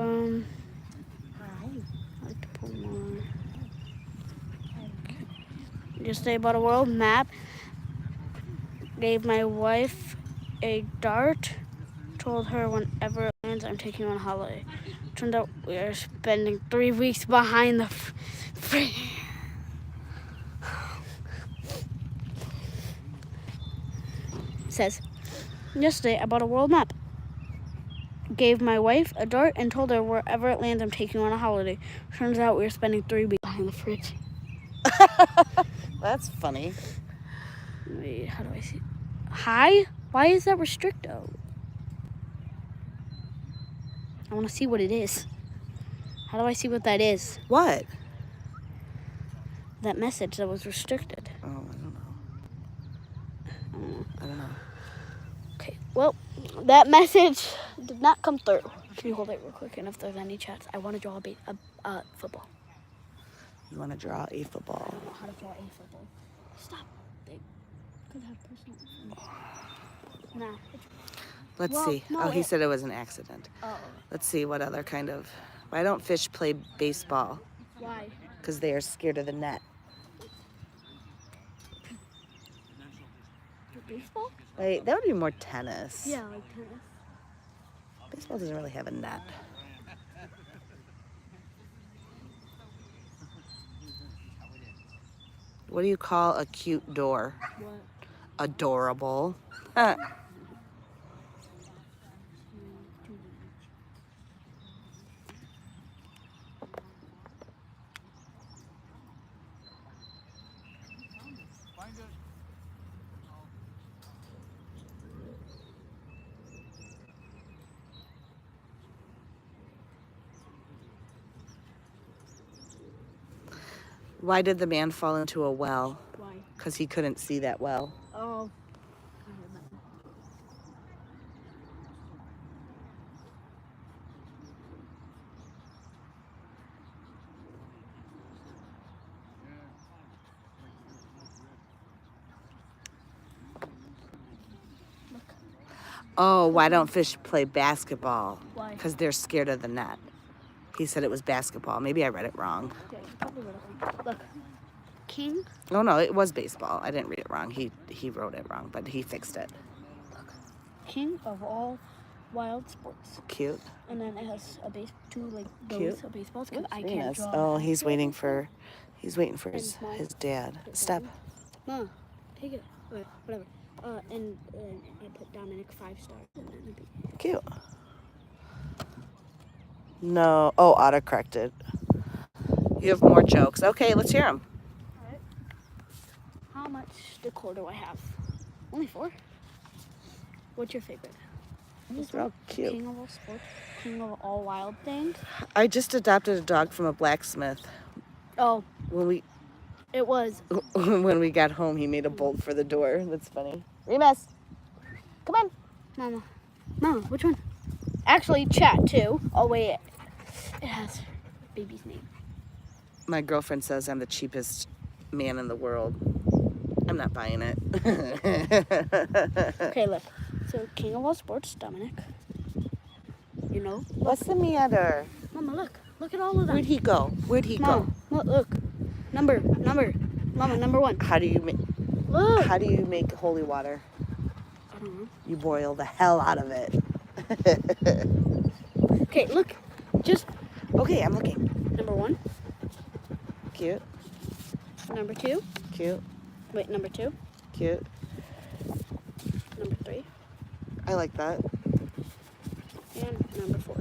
like to pull more. Yesterday, about a world map. Gave my wife a dart. Told her whenever it lands, I'm taking on holiday. Turned out we are spending 3 weeks behind the Says, yesterday I bought a world map. Gave my wife a dart and told her wherever it lands, I'm taking on a holiday. Turns out we were spending 3 weeks behind the fridge. That's funny. Wait, how do I see? Hi? Why is that restricto? I want to see what it is. How do I see what that is? What? That message that was restricted. Oh, I don't know. I don't know. Okay, well, that message did not come through. Can you hold it real quick? And if there's any chats, I want to draw a football. You want to draw a football? I don't know how to draw a football. Stop. They could have personal information. Nah. Let's Well, see. no, Oh, he it- said it was an accident. Oh, Let's see what other kind of. Why don't fish play baseball? why? Because they are scared of the net. Baseball? Wait, that would be more tennis. Yeah, like tennis. Baseball doesn't really have a net. What do you call a cute door? What? Adorable. Why did the man fall into a well? Why? Because he couldn't see that well. Oh. Oh, why don't fish play basketball? Why? Because they're scared of the net. He said it was basketball. Maybe I read it wrong. Yeah, you probably read it wrong. Look. King. Oh no, it was baseball. I didn't read it wrong. He wrote it wrong, but he fixed it. King of all wild sports. Cute. And then it has two like Cute. those of baseballs because I Very can't nice. draw. Oh, he's waiting for his small. dad. Step. No, take it. Okay, whatever. And I put Dominic 5 stars. And then it'd be... Cute. No. Oh, autocorrected. You have more jokes. Okay, let's hear them. Alright. How much decor do I have? Only 4. What's your favorite? These are all cute. King of all sports. King of all wild things. I just adopted a dog from a blacksmith. Oh, When it was. we got home, he made a bolt for the door. That's funny. Remus, come on. Mama, which one? Actually, chat too. Oh wait, it has baby's name. My girlfriend says I'm the cheapest man in the world. I'm not buying it. Okay, look. So King of all sports, Dominic. You know. What's the matter? Mama, look. Look at all of them. Where'd he go? Where'd he go? Mama, look. Number. Mama, number 1. How do you make? Look. How do you make holy water? I don't know. You boil the hell out of it. Okay, look. Just Okay, I'm looking. number 1. Cute, Number 2. cute, Wait, number 2. cute. Number 3. I like that. And number 4.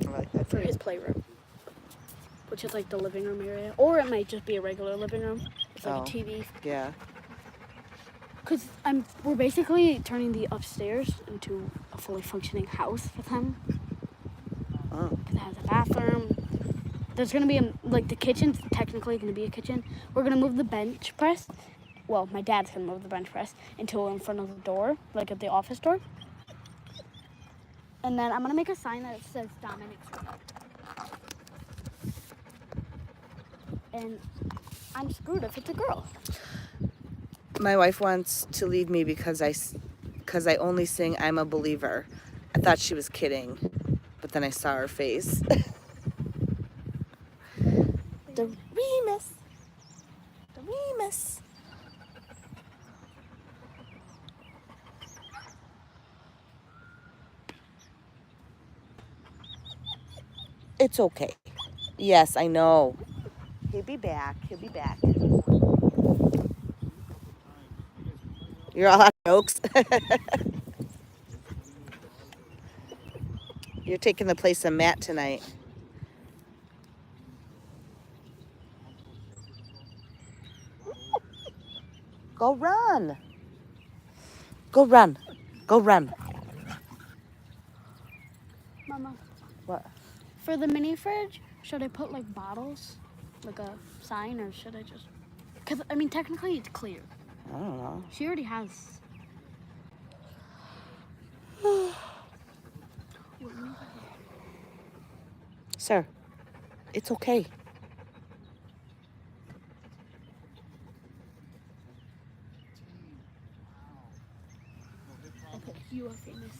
I like that. For his playroom. Which is like the living room area. Or it might just be a regular living room. It's like Oh. a TV. Yeah. Because we're basically turning the upstairs into a fully functioning house with him. Oh. Because it has a bathroom. There's going to be, like the kitchen's technically going to be a kitchen. We're going to move the bench press. Well, my dad's going to move the bench press into in front of the door, like at the office door. And then I'm going to make a sign that says Dominic's room. And I'm screwed if it's a girl. My wife wants to leave me because I only sing I'm a Believer. I thought she was kidding, but then I saw her face. The Remus. The Remus. It's okay. Yes, I know. He'll be back. He'll be back. You're all out of jokes. You're taking the place of Matt tonight. Go run. Go run. Go run. Mama, What? for the mini fridge, should I put like bottles, like a sign, or should I just? Cause I mean, technically it's clear. I don't know. She already has. Sir, it's okay. Okay, you are famous.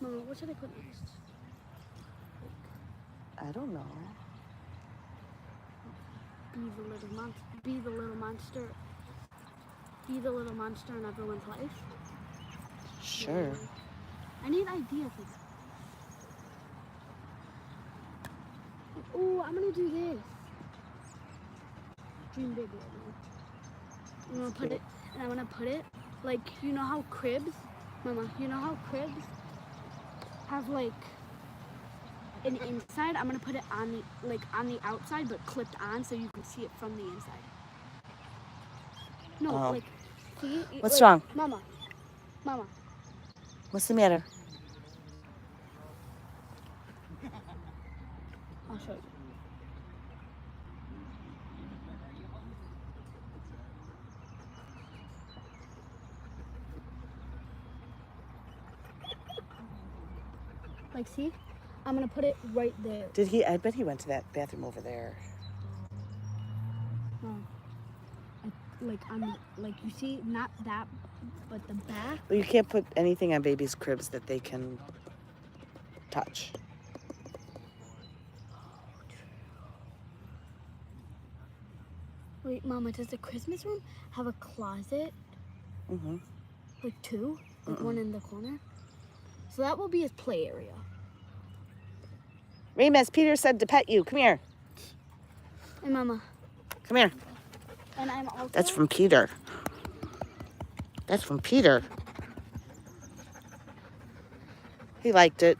Mama, what should I put next? I don't know. Be the little monster. Be the little monster. Be the little monster in everyone's life. Sure. I need ideas for that. Oh, I'm gonna do this. Dream big. I'm gonna put it, and I'm gonna put it like, you know how cribs, Mama, you know how cribs have like an inside? I'm gonna put it on the outside, but clipped on so you can see it from the inside. No, Oh. like, see? What's like, wrong? Mama. What's the matter? I'll show you. Like, see? I'm gonna put it right there. Did he? I bet he went to that bathroom over there. No. Like, you see, not that, but the back. Well, you can't put anything on babies' cribs that they can touch. Wait, Mama, does the Christmas room have a closet? Mm-hmm. Like two? Like one in the corner? So that will be his play area. Remus, Peter said to pet you. Come here. Hey, Mama. Come here. And I'm also... That's from Peter. That's from Peter. He liked it.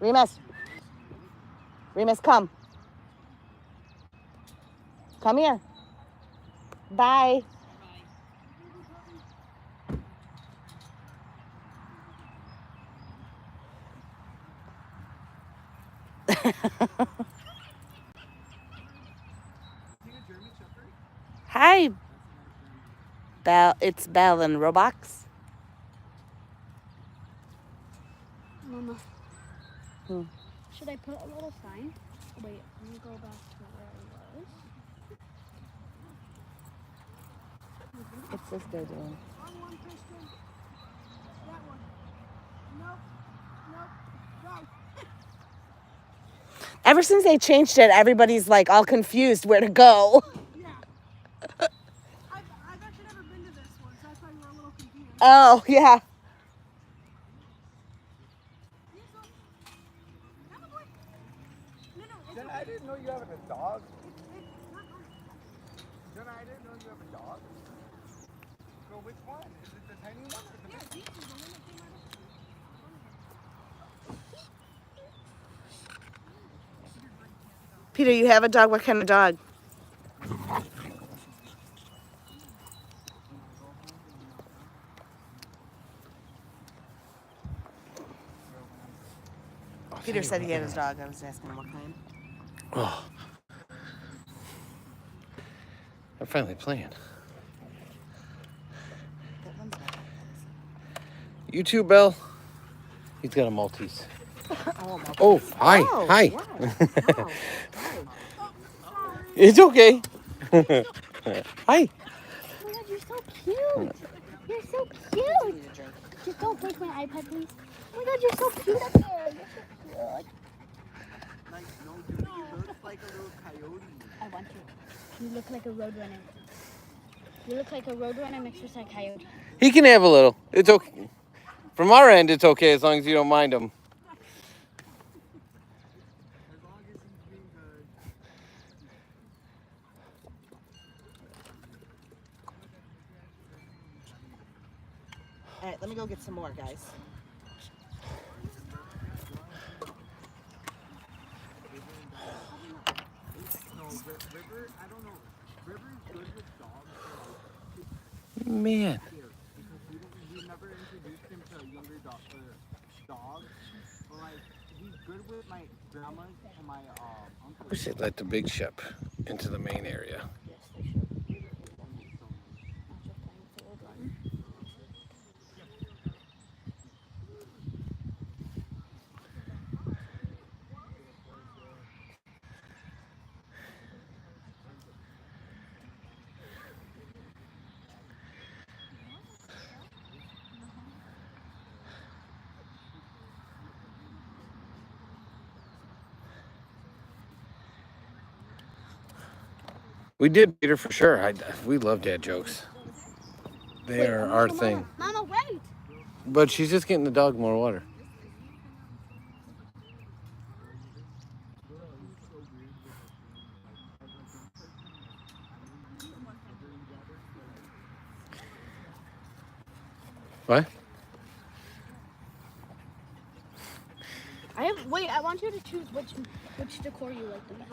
Remus. Remus, come. Come here. Bye. Hi, Belle. It's Belle and Roblox. Mama. Hmm. Should I put a little sign? Wait, let me go back to where I was. What's this guy doing? Ever since they changed it, everybody's like all confused where to go. Yeah. I've actually never been to this one, so that's why we're a little confused. Oh, yeah. Jenna, I didn't know you have a dog. Jenna, I didn't know you have a dog. So which one? Is it the tiny one or the big one? Peter, you have a dog? What kind of dog? Peter said he had his dog. I was asking him what kind. Oh. I'm finally playing. You too, Belle? He's got a Maltese. Oh, hi. Oh, Hi. wow. It's okay. Hi. Oh my God, you're so cute. You're so cute. Just don't break my iPad, please. Oh my God, you're so cute up there. You're so cute. Like, no, dude, you look like a little coyote. I want you. You look like a roadrunner. You look like a roadrunner mixed with a coyote. He can have a little. It's okay. From our end, it's okay as long as you don't mind him. As long as he's being good. All right, let me go get some more, guys. No, River, I don't know. River's good with dogs. Man. We never introduced him to a younger dog. But like, he's good with my grandma's and my uncle. We should let the big ship into the main area. We did, Peter, for sure. We love dad jokes. They are our thing. Mama, wait. But she's just getting the dog more water. What? I want you to choose which decor you like the best.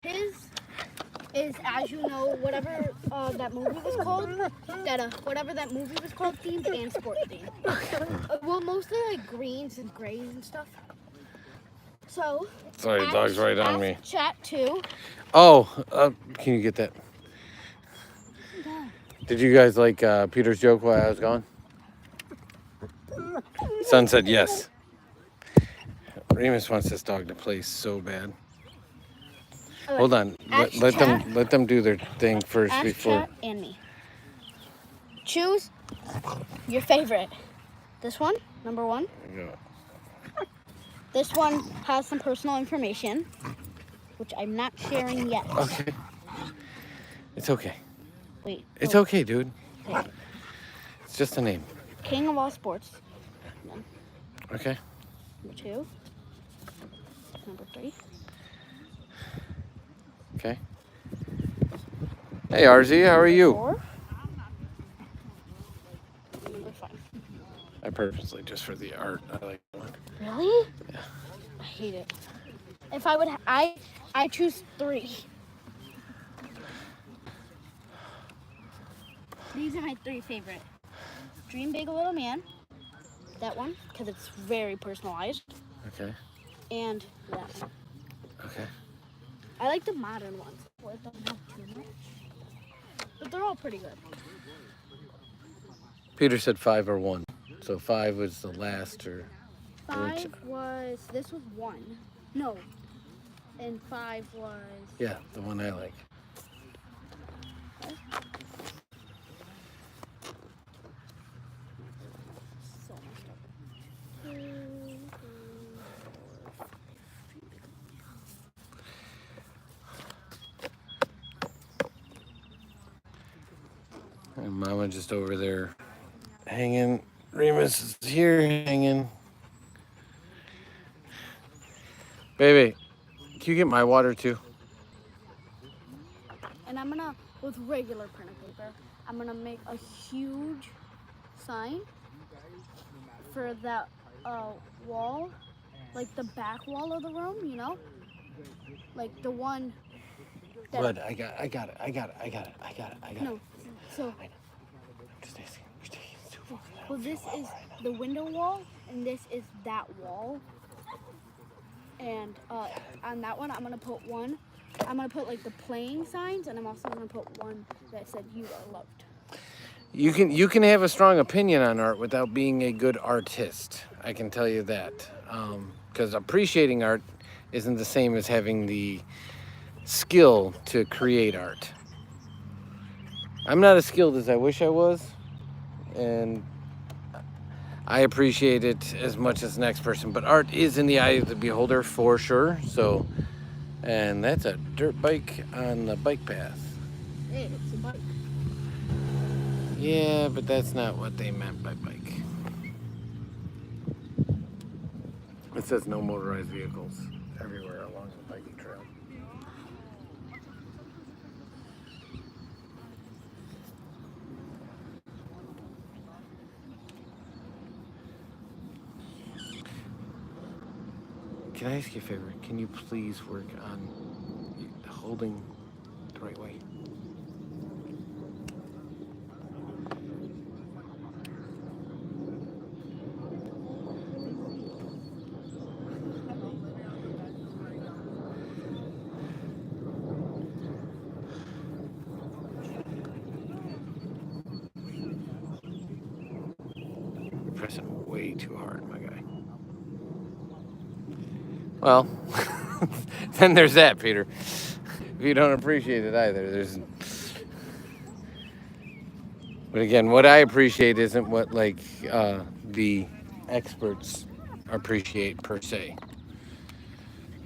His is, as you know, whatever that movie was called, whatever that movie was called, themed and sport themed. Well, mostly like greens and grays and stuff. So. Sorry, dog's right on me. Chat too. Oh, can you get that? Did you guys like Peter's joke while I was gone? Son said yes. Remus wants this dog to play so bad. Hold on. Let them do their thing first Ask before. Chat and me. Choose your favorite. This one, number one. This one has some personal information, which I'm not sharing yet. Okay. It's okay. Wait. It's okay, dude. Okay. It's just a name. King of all sports. Okay. Number two. Number three. Okay. Hey, RZ, how are you? Four. Number five. I purposely, just for the art, I like that one. Really? Yeah. I hate it. If I would, I choose three. These are my three favorite. Dream Big a Little Man. That one, because it's very personalized. Okay. And that one. Okay. I like the modern ones. Where it doesn't have too much. But they're all pretty good. Peter said 5 or 1. So 5 was the last, or This was 1. No. And 5 was... yeah, the one I like. So messed up. And Mama just over there hanging. Remus is here hanging. Baby, can you get my water too? And I'm gonna, with regular printer paper, I'm gonna make a huge sign for that wall, like the back wall of the room, you know? Like the one that... Bud, I got it. No, so... Just asking. You're taking it too far. Well, this is the window wall, and this is that wall. And on that one, I'm gonna put like the playing signs, and I'm also gonna put one that said "You are loved." You can have a strong opinion on art without being a good artist. I can tell you that. Because appreciating art isn't the same as having the skill to create art. I'm not as skilled as I wish I was, and I appreciate it as much as the next person, but art is in the eye of the beholder for sure. So, and that's a dirt bike on the bike path. Hey, it's a bike. Yeah, but that's not what they meant by bike. It says no motorized vehicles everywhere along the biking trail. can I ask you a favor? Can you please work on holding the right way? You're pressing way too hard, my guy. Well, then there's that, Peter. If you don't appreciate it either, there's. But again, what I appreciate isn't what like the experts appreciate per se.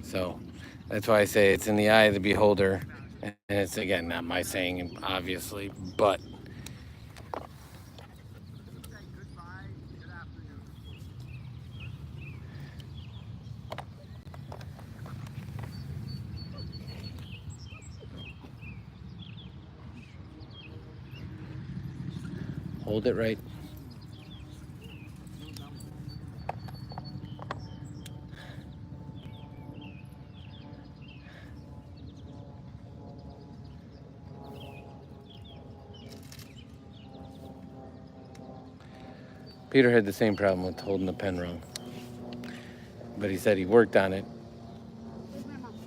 So that's why I say it's in the eye of the beholder, and it's again not my saying, obviously, but. Hold it right. Peter had the same problem with holding the pen wrong. But he said he worked on it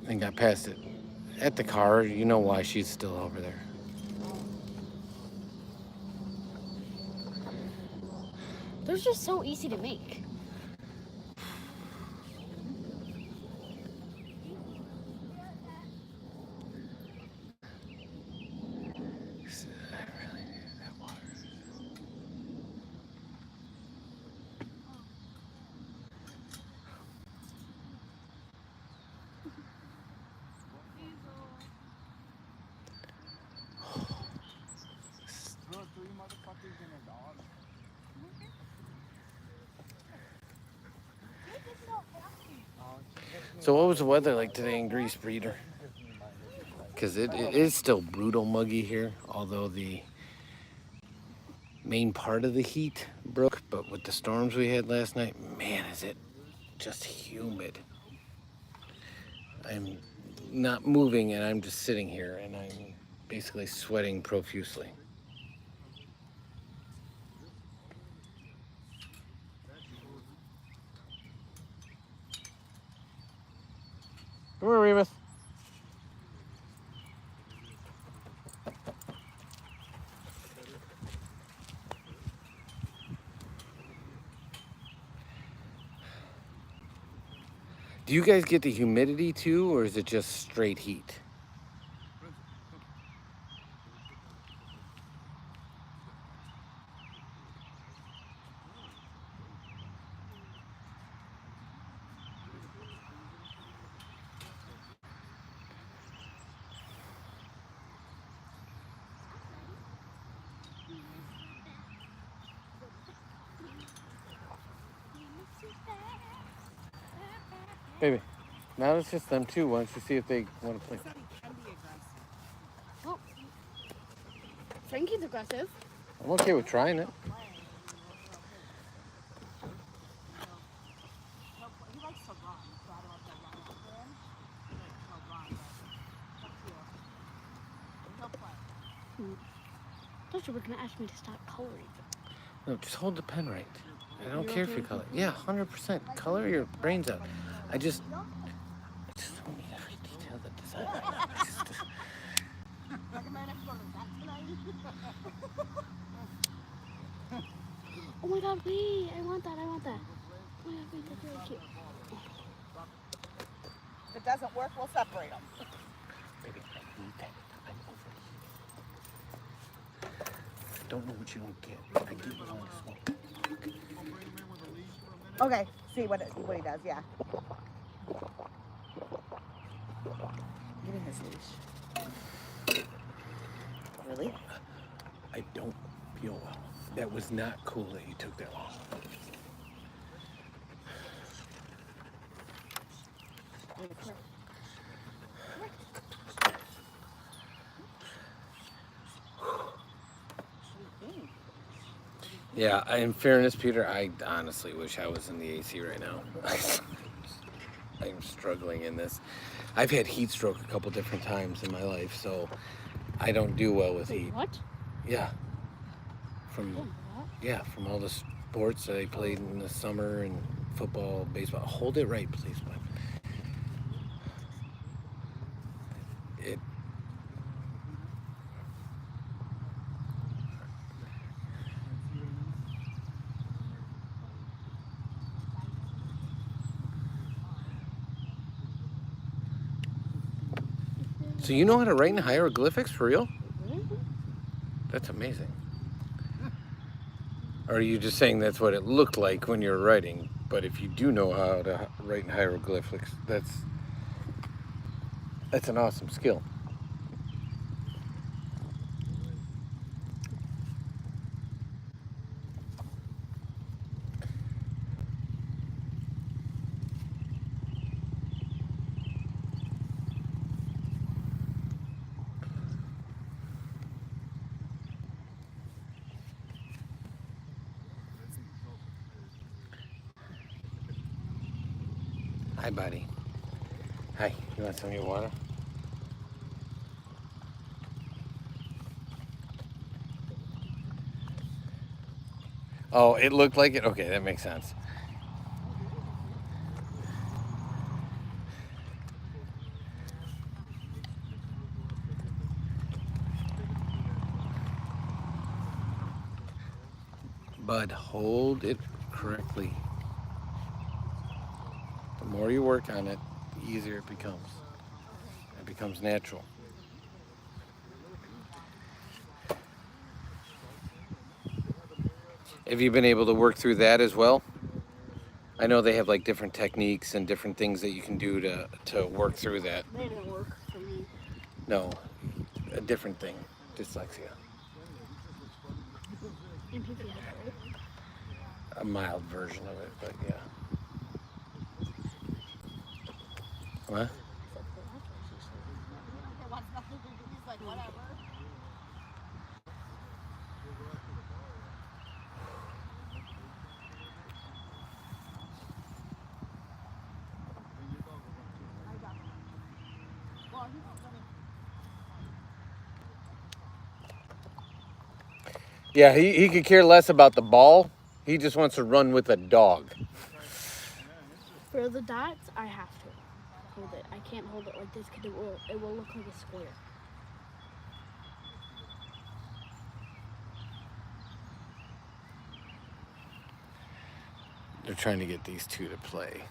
and got past it. At the car, you know why she's still over there. They're just so easy to make. Bro, 3 motherfuckers and a dog. So what was the weather like today in Greece, Peter? Because it is still brutal muggy here, although the main part of the heat broke. But with the storms we had last night, man, is it just humid. I'm not moving and I'm just sitting here and I'm basically sweating profusely. Come here, Remus. Do you guys get the humidity too, or is it just straight heat? Baby, now it's just them two. Why don't you see if they want to play? Oh. Frankie's aggressive. I'm okay with trying it. He likes to run, so I don't have to run over him. He likes to run, but up to you. He'll play. I thought you were going to ask me to stop coloring. No, just hold the pen right. I don't care if you color. Yeah, 100%. Color your brains out. I just don't need every detail that design. Recommend I go to that tonight. Oh my god, wait. I want that. Oh my god, wait. That's really cute. If it doesn't work, we'll separate them. Baby, I need that. I'm over here. I don't know what you don't get. I get you want to smoke. Okay, see what he does, yeah. Give me his leash. Really? I don't feel well. That was not cool that you took that long. Yeah, in fairness, Peter, I honestly wish I was in the AC right now. I'm struggling in this. I've had heat stroke a couple different times in my life, so I don't do well with heat. What? Yeah. From all the sports that I played in the summer and football, baseball. Hold it right, please, bud. It. So you know how to write in hieroglyphics for real? That's amazing. Or are you just saying that's what it looked like when you were writing? But if you do know how to write in hieroglyphics, that's an awesome skill. Hi, buddy. Hi, you want some of your water? Oh, it looked like it? Okay, that makes sense. Bud, hold it correctly. The more you work on it, the easier it becomes. It becomes natural. Have you been able to work through that as well? I know they have like different techniques and different things that you can do to work through that. They didn't work for me. No, a different thing, dyslexia. And people have it, right? A mild version of it, but yeah. What? It wants nothing to do. He's like, whatever. Yeah, he could care less about the ball. He just wants to run with a dog. For the dots, I have to hold it. I can't hold it like this because it will look like a square. They're trying to get these two to play.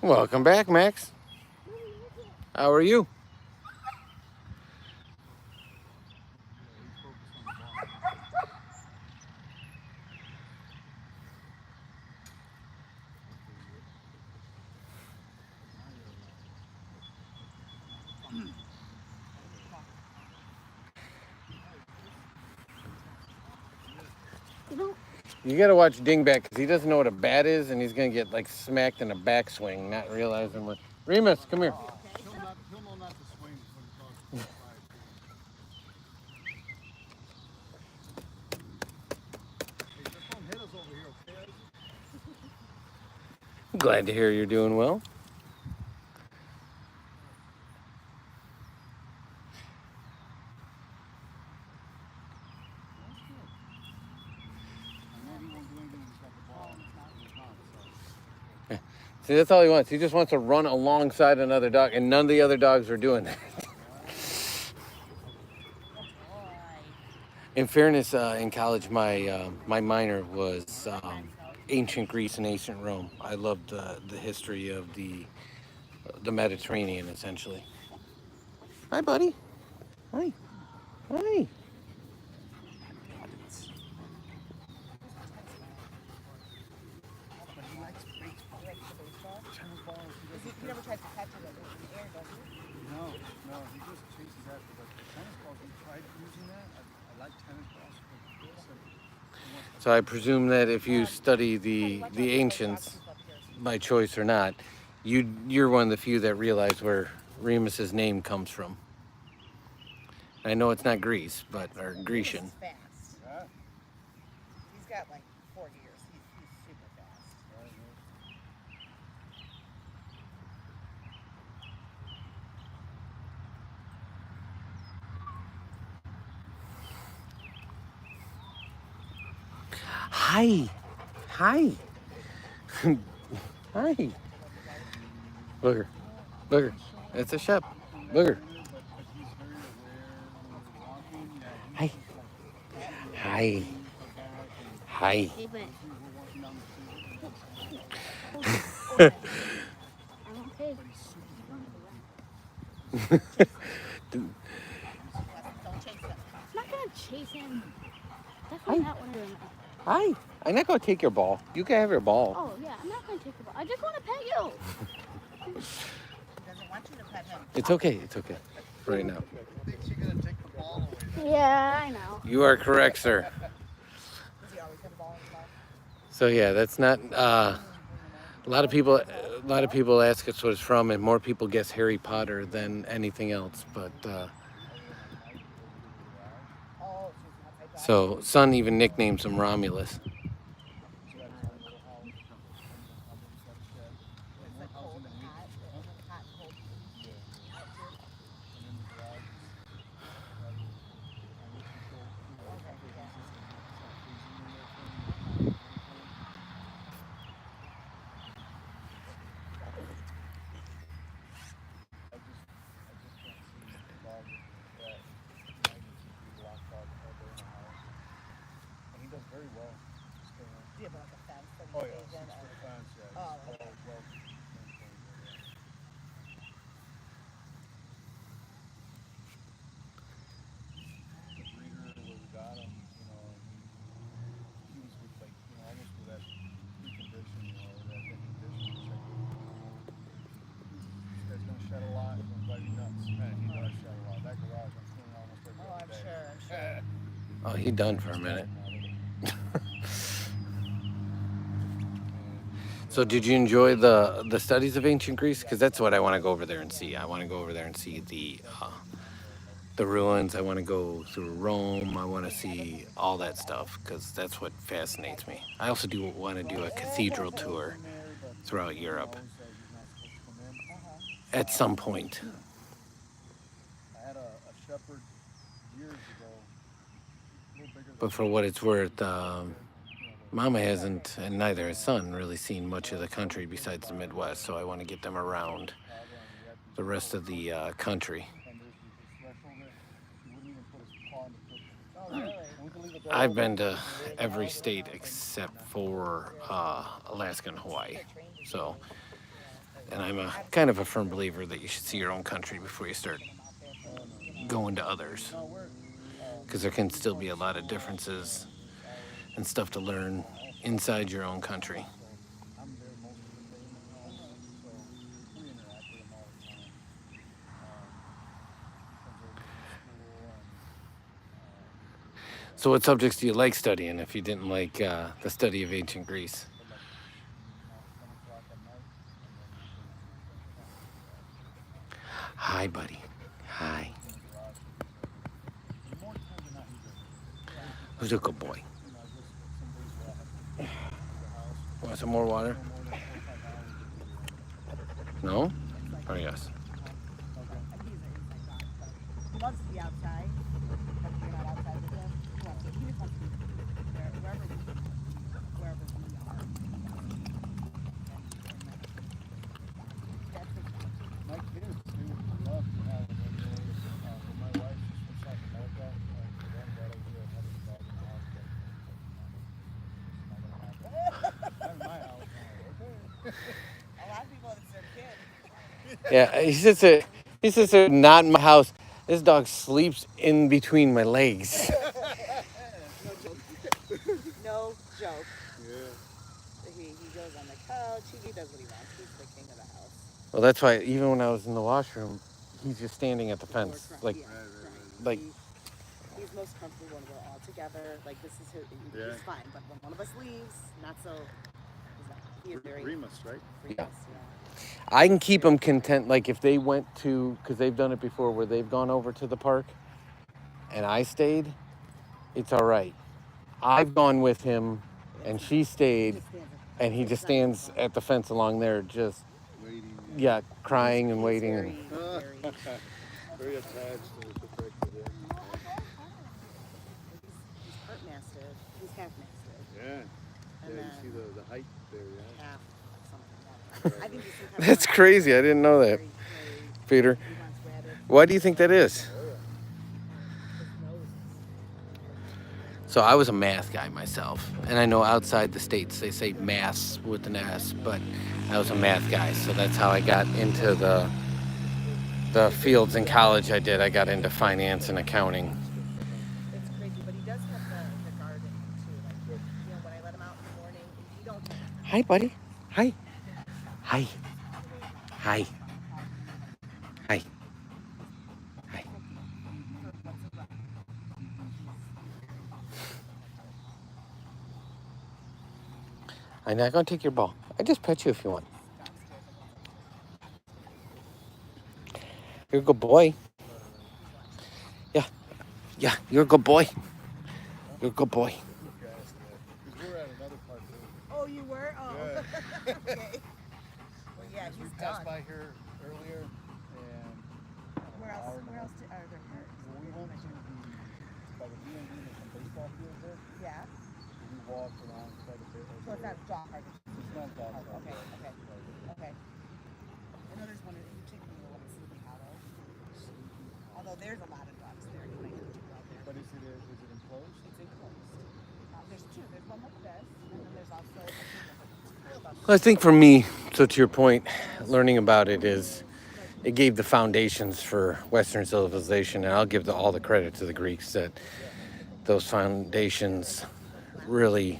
Welcome back, Max. How are you? You know, You gotta watch Dingbat because he doesn't know what a bat is and he's gonna get like smacked in a backswing, not realizing what. Remus, come here. He'll know not to swing when it goes to the side. Hey, just don't hit us over here, okay? Glad to hear you're doing well. See, that's all he wants. He just wants to run alongside another dog, and none of the other dogs are doing that. In fairness, in college, my minor was ancient Greece and ancient Rome. I loved the history of the Mediterranean, essentially. Hi, buddy. Hi. Hi. He never tries to catch it in the air, does he? No, he just chases after the tennis balls. We tried using that. I like tennis balls. So I presume that if you study the ancients, by choice or not, you're one of the few that realize where Remus's name comes from. I know it's not Greece, or Grecian. He's fast. Yeah. He's got like 4 years. He's Hi. Hi. Hi. Booger. Booger. It's a Shep. Booger. Hi. Hi. Hi. Hey, but I'm okay. Don't chase them. I'm not gonna chase him. Definitely not when I'm. Hi. I'm not going to take your ball. You can have your ball. Oh yeah, I'm not gonna take the ball. I just want to pet you. He doesn't want you to pet him. It's okay. It's okay. Right now. Yeah, I know. You are correct, sir. Does he always have a ball in his mouth? So yeah, that's not. A lot of people ask us what it's from, and more people guess Harry Potter than anything else. But so son even nicknames him Romulus. Do you have like a fence that he stays in? Oh, okay. Oh, I'm sure. Oh, he done for a minute. So did you enjoy the studies of ancient Greece? Because that's what I want to go over there and see. I want to go over there and see the ruins. I want to go through Rome. I want to see all that stuff because that's what fascinates me. I also do want to do a cathedral tour throughout Europe at some point. But for what it's worth, Mama hasn't, and neither has son, really seen much of the country besides the Midwest, so I want to get them around the rest of the country. I've been to every state except for Alaska and Hawaii, so, and I'm a kind of a firm believer that you should see your own country before you start going to others, because there can still be a lot of differences and stuff to learn inside your own country. So what subjects do you like studying if you didn't like the study of ancient Greece? Hi, buddy. Hi. Who's a good boy? Want some more water? No? Or yes? He loves to be outside, but if you're not outside with him, he wants to. He just wants to be wherever we are. That's his job. My kids, they would love to have it when they when my wife just went South America, for them that idea of having a dog in the house, but it's not gonna happen. Not in my house. Okay. A lot of people, it's their kid. Yeah, he sits there, not in my house. This dog sleeps in between my legs. No joke. Yeah. He goes on the couch. He does what he wants. He's the king of the house. Well, that's why even when I was in the washroom, he's just standing at the fence. Like, Yeah, like he's most comfortable when we're all together. Like this is his. Yeah. He's fine, but when one of us leaves, not so. He's very Remus, right? Remus, Yeah. yeah. I can keep them content. Like if they went to, because they've done it before where they've gone over to the park and I stayed, it's all right. I've gone with him and she stayed and he just stands at the fence along there just, Waiting. yeah, crying and waiting. Very, And, very. Very attached to the perfect. He's part mastiff. He's half mastiff. Yeah. And Yeah, you then see the height there, yeah. half, something like that. I think you should have That's one crazy. I didn't know that, very, very, Peter. he wants rabbits. Why do you think that is? His nose is So I was a math guy myself, and I know outside the states they say maths with an S, but I was a math guy, so that's how I got into the fields in college I did. I got into finance and accounting. it's crazy, but he does have the garden too. Like, you know, when I let him out in the morning, you don't. Hi, buddy. Hi. Hi. Hi. Hi. Hi. I'm not going to take your ball. I just pet you if you want. You're a good boy. Yeah. Yeah, you're a good boy. You're a good boy. Because we're at another park. Oh, you were? Oh. Yeah. Okay. Well, yeah, We he's passed done. by here earlier, and Where else? Where else are there parks? when we went to by the BNB, there's some baseball fields there. Yeah. We walked around quite a bit. So it's not dog park. It's not dog park. Okay. Okay. Okay. I know there's one in particular one in Sleepy Hollow. Although there's a lot of dogs there. You might have to go out there. But is it enclosed? It's enclosed. There's two. There's one like this, and then there's also. I think what's cool about Well, I think for me, so to your point, learning about it it gave the foundations for Western civilization, and I'll give all the credit to the Greeks that those foundations really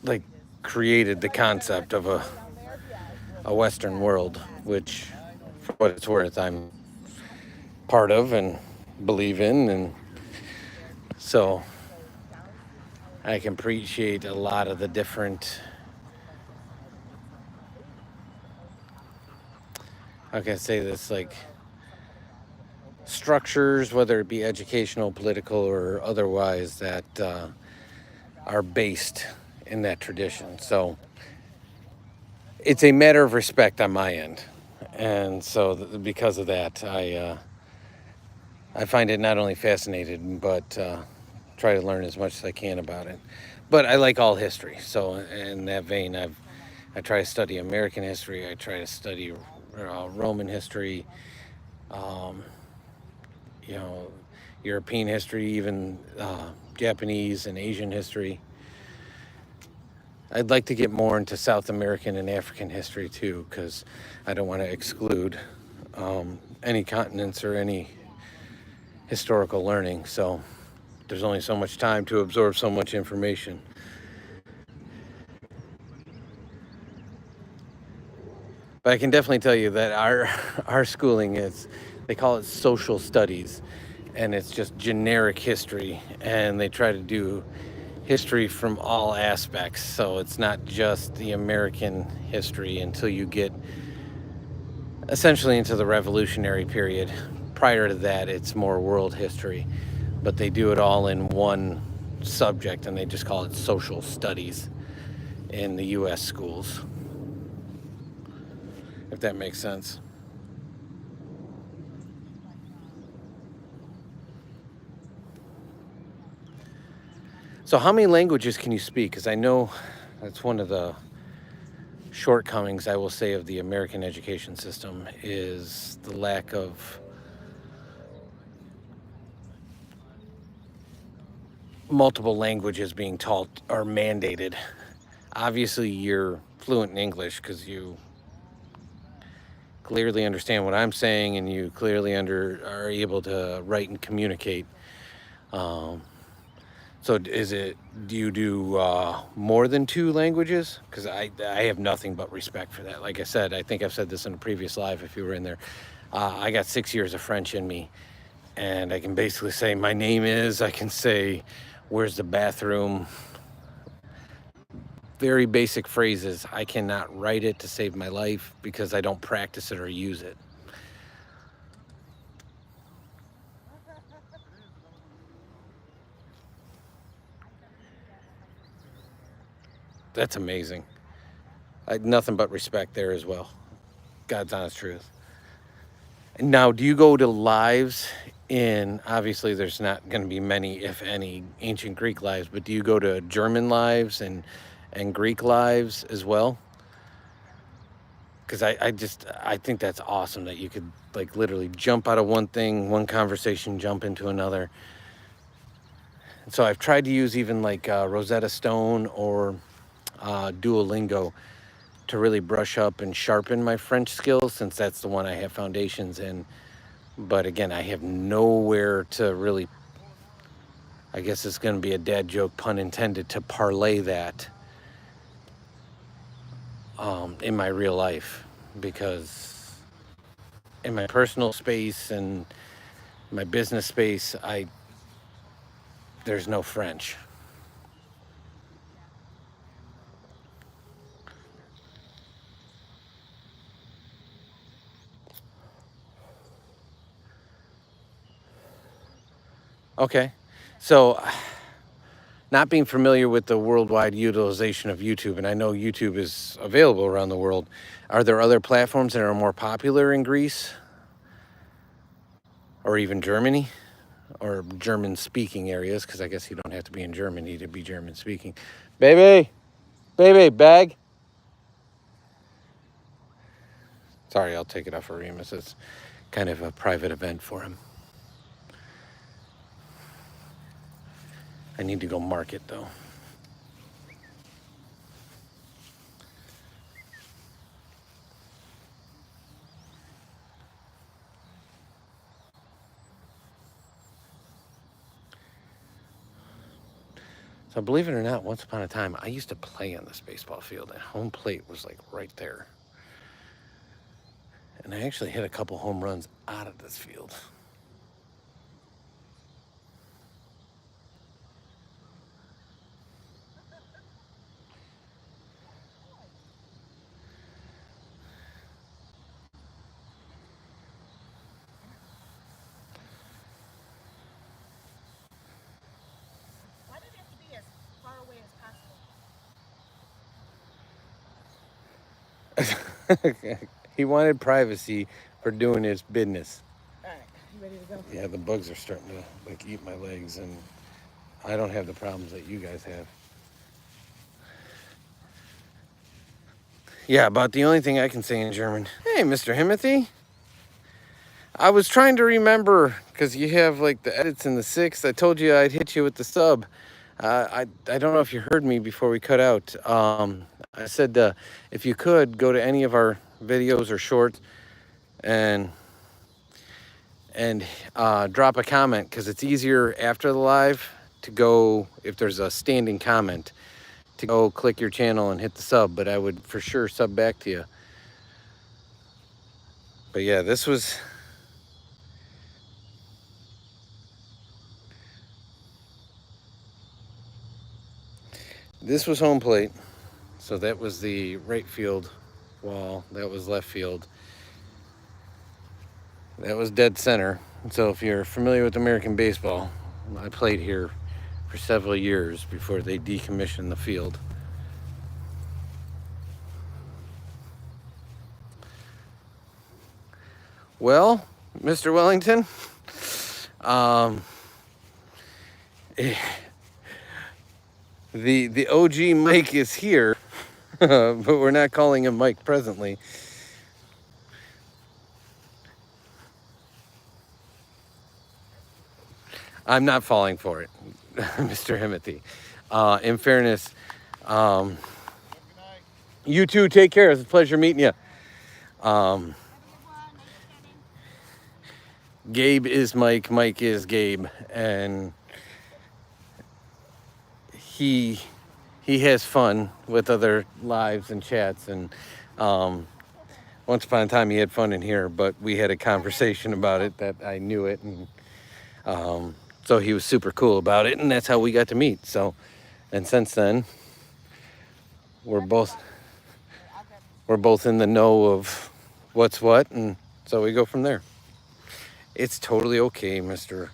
like created the concept of a Western world, which, for what it's worth, I'm part of and believe in, and so I can appreciate a lot of the different, how can I say this, like structures, whether it be educational, political, or otherwise, that are based in that tradition. So it's a matter of respect on my end, and so because of that, I find it not only fascinating, but try to learn as much as I can about it. But I like all history, so in that vein, I try to study American history. I try to study Roman history, you know, European history, even Japanese and Asian history. I'd like to get more into South American and African history too, because I don't want to exclude any continents or any historical learning. So there's only so much time to absorb so much information. But I can definitely tell you that our schooling is, they call it social studies, and it's just generic history, and they try to do history from all aspects. So it's not just the American history until you get essentially into the Revolutionary period. Prior to that, it's more world history, but they do it all in one subject, and they just call it social studies in the U.S. schools, if that makes sense. So how many languages can you speak? Because I know that's one of the shortcomings, I will say, of the American education system, is the lack of multiple languages being taught or mandated. Obviously, you're fluent in English because you clearly understand what I'm saying, and you clearly are able to write and communicate. So do you do more than 2 languages? Because I have nothing but respect for that. Like I said, I think I've said this in a previous live if you were in there. I got 6 years of French in me, and I can basically say my name is, I can say where's the bathroom. Very basic phrases. I cannot write it to save my life because I don't practice it or use it. That's amazing. I had nothing but respect there as well. God's honest truth. And now, do you go to lives in, obviously there's not going to be many, if any, ancient Greek lives, but do you go to German lives and Greek lives as well? Because I think that's awesome that you could like literally jump out of one thing, one conversation, jump into another. And so I've tried to use even like Rosetta Stone or Duolingo to really brush up and sharpen my French skills, since that's the one I have foundations in. But again, I have nowhere to really, I guess it's going to be a dad joke, pun intended, to parlay that in my real life, because in my personal space and my business space, there's no French. Okay, so not being familiar with the worldwide utilization of YouTube, and I know YouTube is available around the world, are there other platforms that are more popular in Greece or even Germany or German-speaking areas? Because I guess you don't have to be in Germany to be German-speaking. Baby, bag. Sorry, I'll take it off for Remus. It's kind of a private event for him. I need to go market though. So believe it or not, once upon a time, I used to play on this baseball field, and home plate was like right there. And I actually hit a couple home runs out of this field. Why did it have to be as far away as possible? He wanted privacy for doing his business. All right, you ready to go? Yeah, the bugs are starting to like eat my legs, and I don't have the problems that you guys have. Yeah, about the only thing I can say in German. Hey, Mr. Himothy. I was trying to remember, because you have like the edits in the 6th. I told you I'd hit you with the sub. I don't know if you heard me before we cut out. I said if you could go to any of our videos or shorts and drop a comment, because it's easier after the live to go, if there's a standing comment, to go click your channel and hit the sub. But I would for sure sub back to you. But yeah, this was home plate. So that was the right field wall. That was left field. That was dead center. So if you're familiar with American baseball, I played here for several years before they decommissioned the field. Well, Mr. Wellington, the OG Mike is here, but we're not calling him Mike presently. I'm not falling for it, Mr. Himothy. In fairness, you too, take care. It's a pleasure meeting you. Gabe is Mike, Mike is Gabe, and he has fun with other lives and chats, and once upon a time he had fun in here, but we had a conversation about it that I knew it, and so he was super cool about it, and that's how we got to meet. So, and since then, we're both in the know of what's what, and so we go from there. It's totally okay, Mr.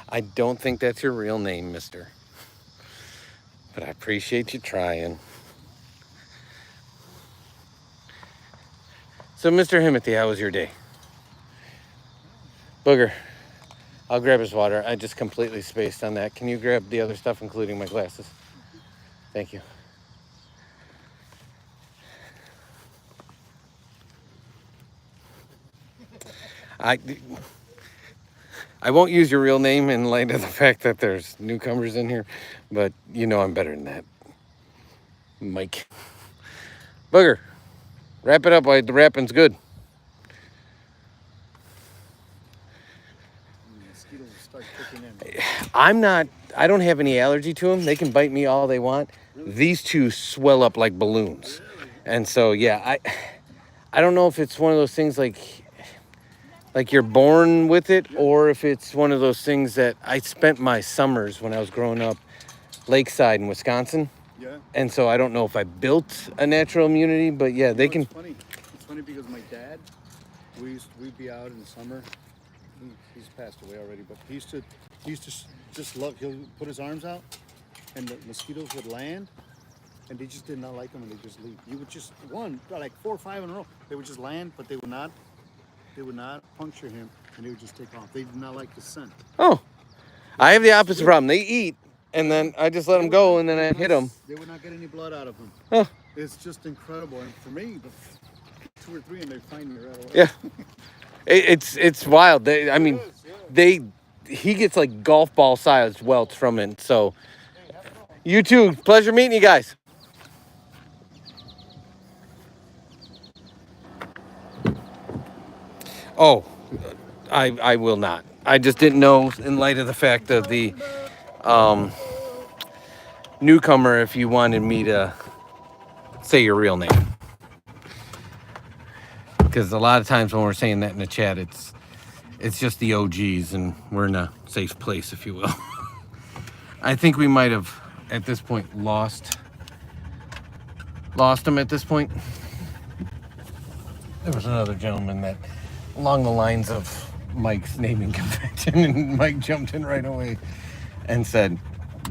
I don't think that's your real name, mister. But I appreciate you trying. So, Mr. Himothy, how was your day? Booger, I'll grab his water. I just completely spaced on that. Can you grab the other stuff, including my glasses? Thank you. I won't use your real name in light of the fact that there's newcomers in here, but you know I'm better than that. Mike. Booger, wrap it up while the wrapping's good. Mosquitoes will start kicking in. I don't have any allergy to them. They can bite me all they want. These two swell up like balloons. And so, yeah, I don't know if it's one of those things like you're born with it, or if it's one of those things that I spent my summers when I was growing up lakeside in Wisconsin. Yeah. And so I don't know if I built a natural immunity, but yeah, they can. It's funny. It's funny because my dad, we'd be out in the summer. He's passed away already, but he used to just love. He'll put his arms out, and the mosquitoes would land, and they just did not like them, and they just leave. You would just like 4 or 5 in a row. They would just land, but they would not puncture him, and they would just take off. They did not like the scent. Oh, I have the opposite problem. They eat, and then I just let them go, and then I hit them. They would not get any blood out of them. Oh. It's just incredible. And for me, 2 or 3, and they find me right away. Yeah, it's wild. He gets like golf ball sized welts from it. So, you too. Pleasure meeting you guys. Oh, I will not. I just didn't know, in light of the fact of the newcomer, if you wanted me to say your real name. Because a lot of times when we're saying that in the chat, it's just the OGs, and we're in a safe place, if you will. I think we might have, at this point, lost him at this point. There was another gentleman that, along the lines of Mike's naming convention, and Mike jumped in right away and said,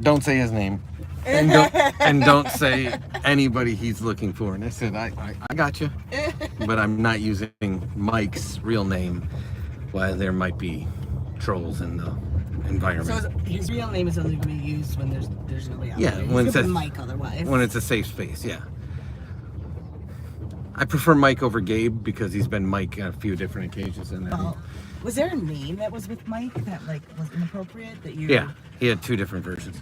don't say his name, and don't say anybody he's looking for. And I said, I got you, but I'm not using Mike's real name while there might be trolls in the environment. So his real name is only going to be used when there's nobody out there. When You it could says put Mike otherwise. when it's a safe space, yeah. I prefer Mike over Gabe because he's been Mike on a few different occasions. And was there a name that was with Mike that like was inappropriate that you? yeah, he had 2 different versions.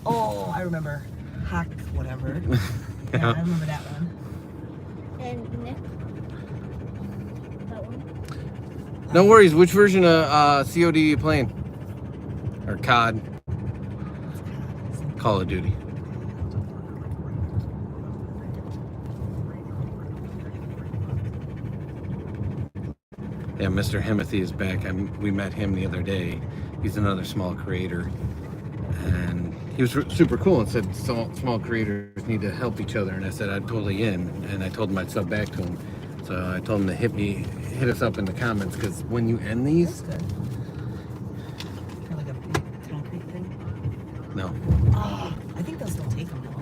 Oh, I remember. Hack, whatever. Yeah, I remember that one. And Nick? That one? No worries. Which version of COD are you playing? Or COD? Call of Duty. Yeah, Mr. Himothy is back. We met him the other day. He's another small creator. And he was super cool and said small creators need to help each other. And I said I'd totally in. And I told him I'd sub back to him. So I told him to hit us up in the comments, because when you end these... That's good. Kind of like a big concrete thing. No. Oh, I think they'll still take them though.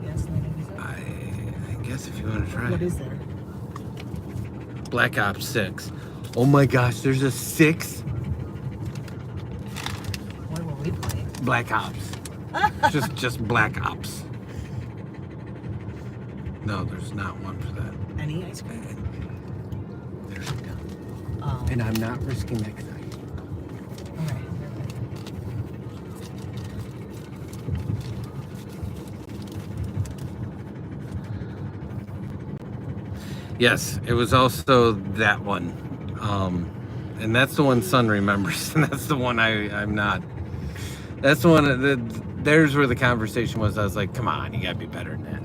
Yes, I guess if you want to try. What is there? Black Ops 6. Oh my gosh, there's a 6? What will we play? Black Ops. just Black Ops. No, there's not one for that. Any ice cream? There's no. Oh. And I'm not risking that because Alright. Yes, it was also that one. And that's the one Son remembers. And that's the one I'm not. That's the one, there's where the conversation was. I was like, come on, you gotta be better than that.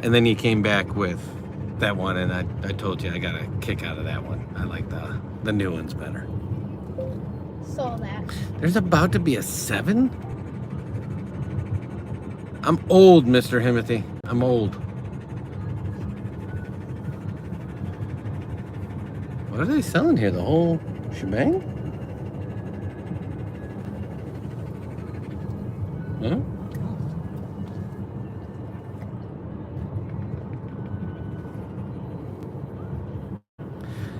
And then he came back with that one, and I told you I got a kick out of that one. I like the new ones better. Saw that. There's about to be a 7? I'm old, Mr. Himothy. I'm old. What are they selling here? The whole shebang?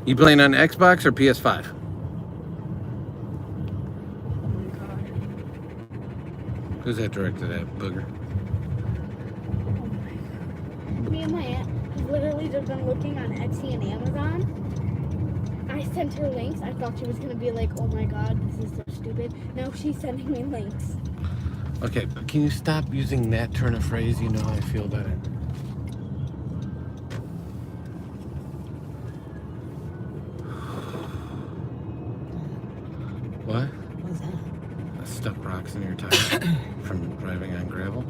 You playing on Xbox or PS5? Oh my god. Who's that directed at, Booger? Me and my aunt have literally just been looking on Etsy and Amazon. I sent her links. I thought she was gonna be like, oh my god, this is so stupid. Now she's sending me links. Okay, but can you stop using that turn of phrase? You know how I feel about it. What? What was that? Stuck rocks in your tire from driving on gravel.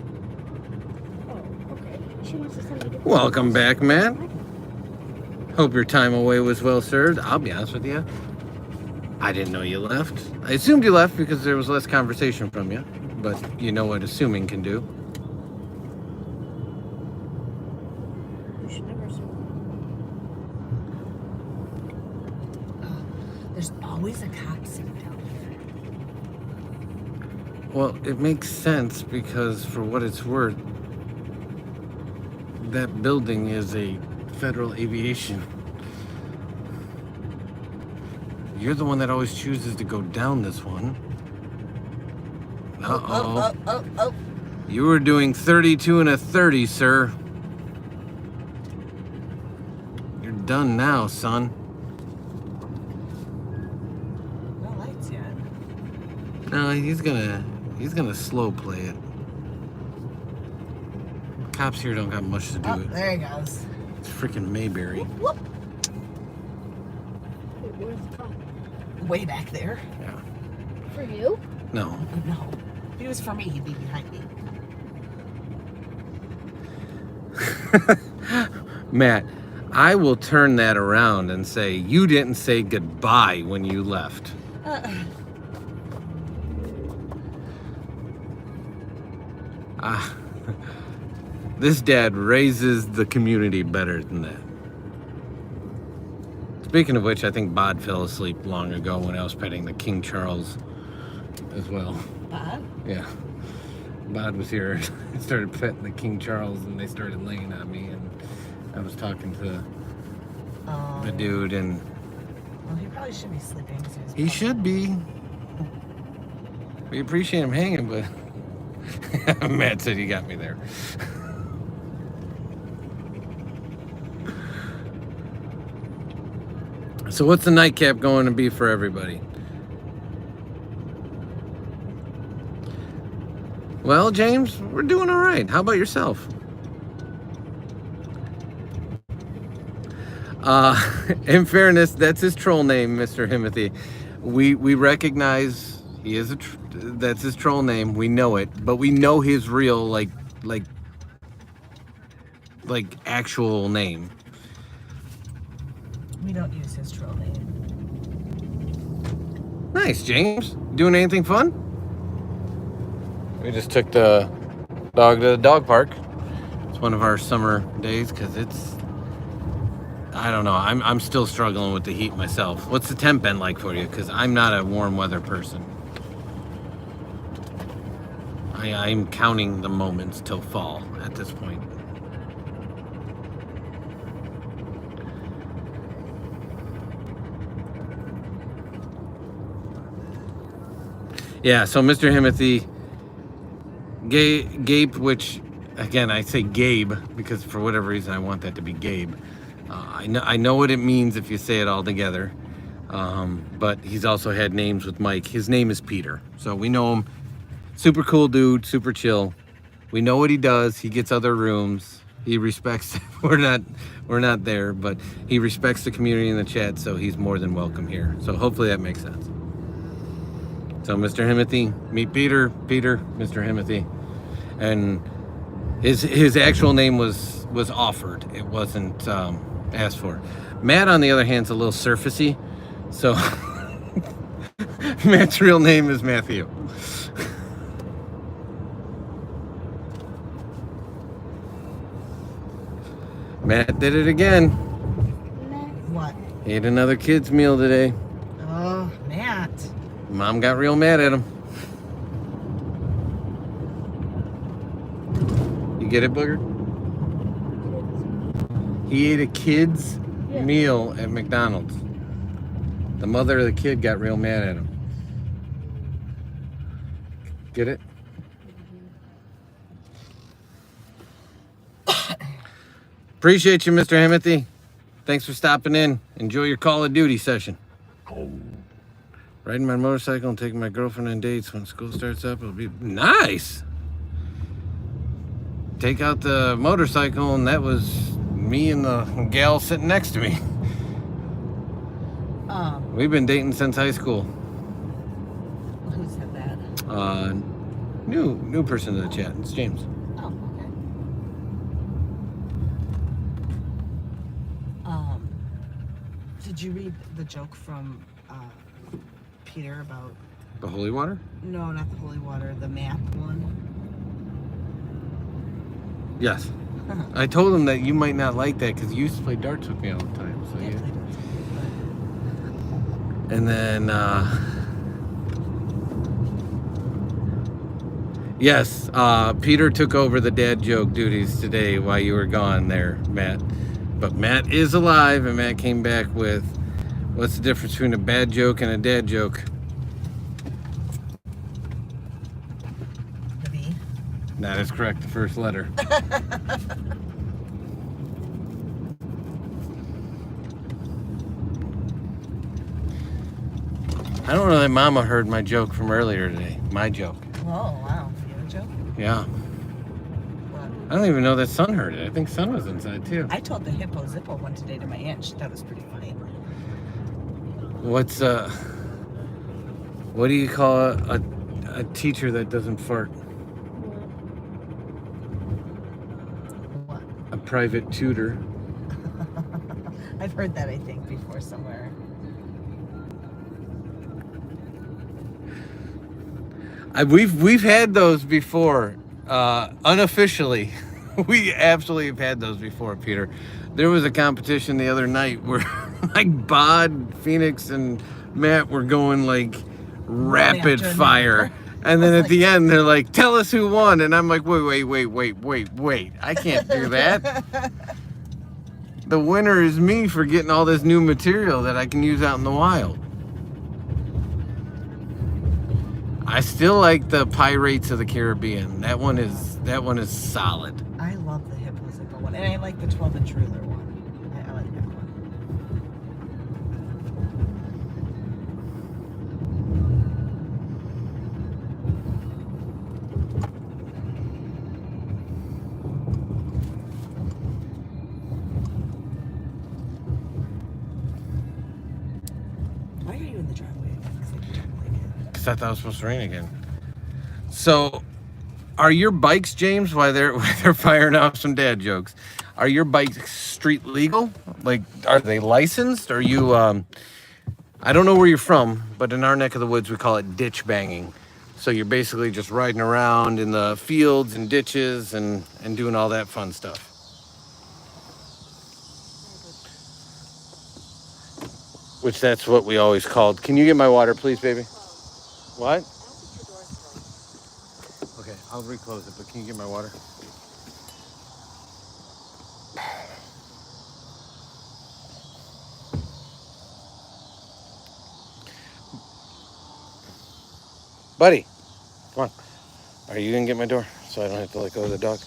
Oh, okay. She wants to send me different Welcome links. back, Matt. Hope your time away was well served. I'll be honest with you. I didn't know you left. I assumed you left because there was less conversation from you. But you know what assuming can do. You should never assume. There's always a cop sitting down here. Well, it makes sense because for what it's worth, that building is a federal aviation. You're the one that always chooses to go down this one. Uh-oh. Oh. You were doing 32 and a 30, sir. You're done now, son. No lights yet. No, he's gonna slow play it. Cops here don't got much to do Oh, with it. there he goes. It's freaking Mayberry. Whoop. Where's the cop? Way back there. Yeah. For you? No. No. If it was for me, he'd be behind me. Matt, I will turn that around and say you didn't say goodbye when you left. This dad raises the community better than that. Speaking of which, I think Bod fell asleep long ago when I was petting the King Charles as well. Bob? Yeah. Bod was here. I started petting the King Charles and they started laying on me and I was talking to the dude and Well, he probably should be sleeping. So he's he should be. We appreciate him hanging, but Matt said he got me there. So what's the nightcap going to be for everybody? Well, James, we're doing all right. How about yourself? In fairness, that's his troll name, Mr. Himothy. We recognize he is that's his troll name. We know it, but we know his real like actual name. We don't use his troll name. Nice, James. Doing anything fun? We just took the dog to the dog park. It's one of our summer days because it's, I don't know, I'm still struggling with the heat myself. What's the temp been like for you? Because I'm not a warm weather person. I'm counting the moments till fall at this point. Yeah, so Mr. Himothy, Gabe, which, again, I say Gabe because for whatever reason I want that to be Gabe. I know what it means if you say it all together, but he's also had names with Mike. His name is Peter, so we know him. Super cool dude, super chill. We know what he does. He gets other rooms. He respects. We're not there, but he respects the community in the chat, so he's more than welcome here. So hopefully that makes sense. So Mr. Himothy, meet Peter, Mr. Himothy. And his actual name was offered. It wasn't asked for. Matt, on the other hand, is a little surfacey. So Matt's real name is Matthew. Matt did it again. What? Ate another kid's meal today. Oh, Matt. Mom got real mad at him. You get it, Booger? He ate a kid's? Yeah. meal at McDonald's. The mother of the kid got real mad at him. Get it? Appreciate you, Mr. Himothy. Thanks for stopping in. Enjoy your Call of Duty session. Riding my motorcycle and taking my girlfriend on dates when school starts up. It'll be nice. Take out the motorcycle, and that was me and the gal sitting next to me. We've been dating since high school. Who said that? New person to the chat. It's James. Oh, okay. Did you read the joke from Peter about? The holy water? No, not the holy water. The map one. Yes. I told him that you might not like that because you used to play darts with me all the time. So Yeah, yeah. played it. And then, yes, Peter took over the dad joke duties today while you were gone there, Matt. But Matt is alive, and Matt came back with, what's the difference between a bad joke and a dad joke? The V. That is correct, the first letter. I don't know that Mama heard my joke from earlier today. My joke. Oh, wow. You have a joke? Yeah. What? I don't even know that Son heard it. I think Son was inside too. I told the hippo zippo one today to my aunt. She thought it was pretty funny. What's what do you call a teacher that doesn't fart? What? A private tutor. I've heard that, I think, before somewhere. We've had those before, unofficially. We absolutely have had those before, Peter. There was a competition the other night where like Bod, Phoenix, and Matt were going like rapid after fire. And then at the end, they're like, tell us who won. And I'm like, wait. I can't do that. The winner is me for getting all this new material that I can use out in the wild. I still like the Pirates of the Caribbean. That one is solid. I love the hippo zippo one. And I like the 12-inch ruler one. I like that one. Why are you in the driveway? Because I don't like it. Because I thought it was supposed to rain again. So, are your bikes, James, while they're firing off some dad jokes, are your bikes street legal? Like, are they licensed? Are you, I don't know where you're from, but in our neck of the woods, we call it ditch banging. So you're basically just riding around in the fields and ditches and doing all that fun stuff. Which that's what we always called. Can you get my water, please, baby? What? Okay, I'll reclose it, but can you get my water? Buddy, come on. Are you gonna get my door so I don't have to let go of the dog?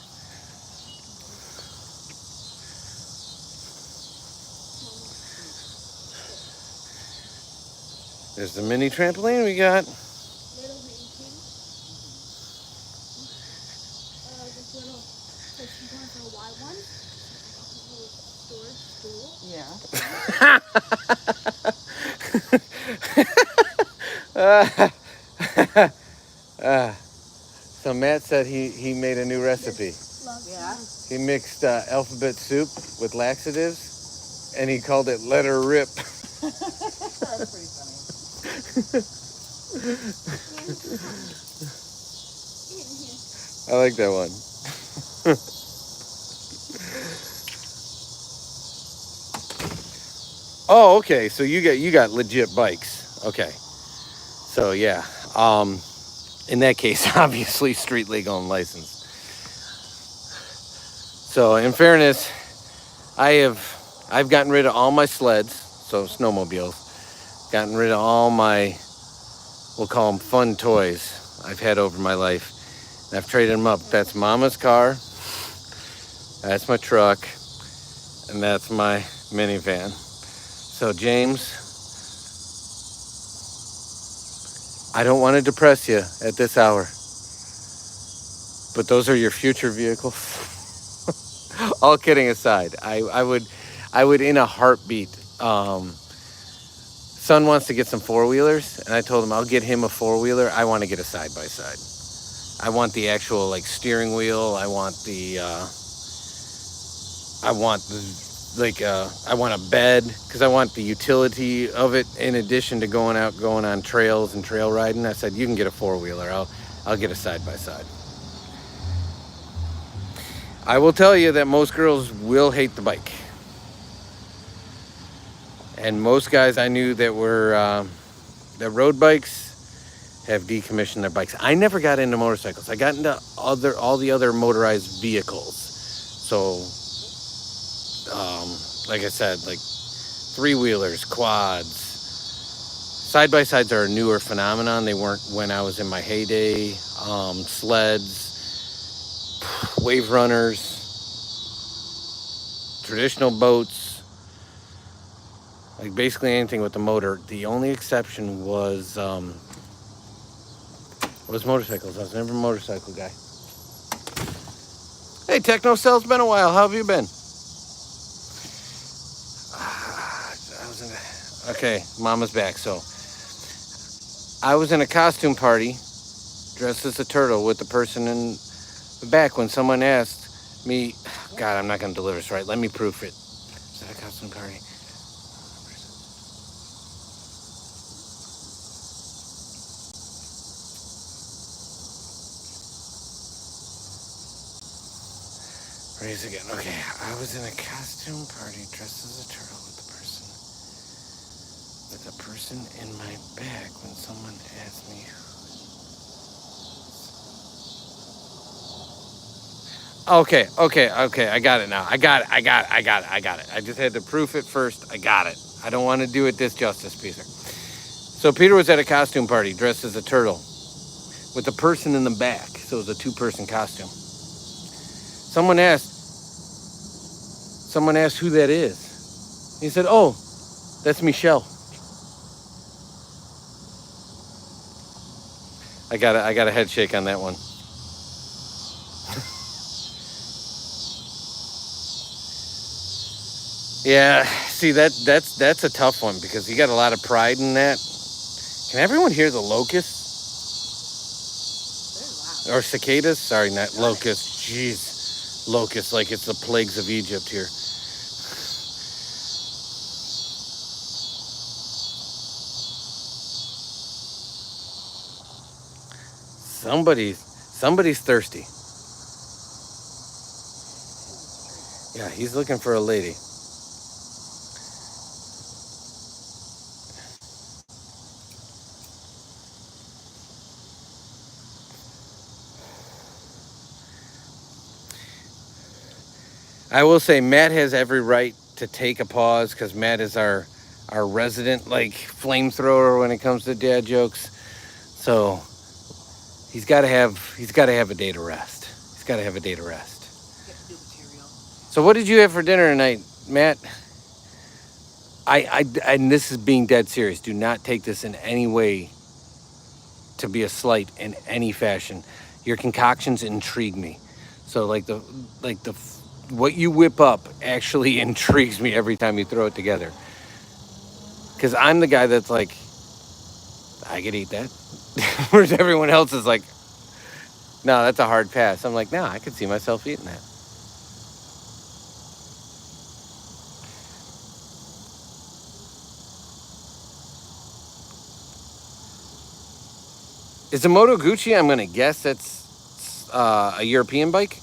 There's the mini trampoline we got. So Matt said he made a new recipe. Yeah. He mixed alphabet soup with laxatives, and he called it Let Her Rip. That's pretty funny. I like that one. Oh, okay. So you got legit bikes. Okay. So yeah. In that case, obviously street legal and licensed. So in fairness, I have I've gotten rid of all my sleds, so snowmobiles. Gotten rid of all my, we'll call them fun toys I've had over my life. And I've traded them up. That's Mama's car. That's my truck. And that's my minivan. So James, I don't want to depress you at this hour, but those are your future vehicles. All kidding aside, I would in a heartbeat. Son wants to get some four-wheelers, and I told him I'll get him a four-wheeler. I want to get a side-by-side. I want the actual like steering wheel. I want a bed, because I want the utility of it in addition to going on trails and trail riding. I said, you can get a four-wheeler. I'll get a side-by-side. I will tell you that most girls will hate the bike. And most guys I knew that were that rode bikes have decommissioned their bikes. I never got into motorcycles. I got into all the other motorized vehicles. So like I said, like three-wheelers, quads. Side-by-sides are a newer phenomenon. They weren't when I was in my heyday. Sleds, wave runners, traditional boats, like basically anything with the motor. The only exception was motorcycles. I was never a motorcycle guy. Hey, TechnoCell's been a while. How have you been? Okay, Mama's back. So I was in a costume party dressed as a turtle with the person in the back when someone asked me, God, I'm not going to deliver this right. Let me proof it. Is that a costume party? Raise again. Okay, I was in a costume party dressed as a turtle with the person in my back when someone asked me. Okay. I got it now. I got it. I just had to proof it first. I got it. I don't want to do it disjustice, Peter. So Peter was at a costume party dressed as a turtle with the person in the back. So it was a two-person costume. Someone asked who that is. He said, oh, that's Michelle. I got a head shake on that one. Yeah, see that's a tough one because you got a lot of pride in that. Can everyone hear the locusts? Or cicadas? Sorry, not locusts. Jeez, locusts, like it's the plagues of Egypt here. Somebody's thirsty. Yeah, he's looking for a lady. I will say Matt has every right to take a pause because Matt is our resident like flamethrower when it comes to dad jokes. So he's got to have a day to rest. He's got to have a day to rest. So what did you have for dinner tonight, Matt? I and this is being dead serious. Do not take this in any way to be a slight in any fashion. Your concoctions intrigue me. So like the what you whip up actually intrigues me every time you throw it together. Because I'm the guy that's like, I could eat that. Whereas everyone else is like, no, that's a hard pass. I'm like, no, I could see myself eating that. Is the Moto Guzzi, I'm going to guess that's a European bike?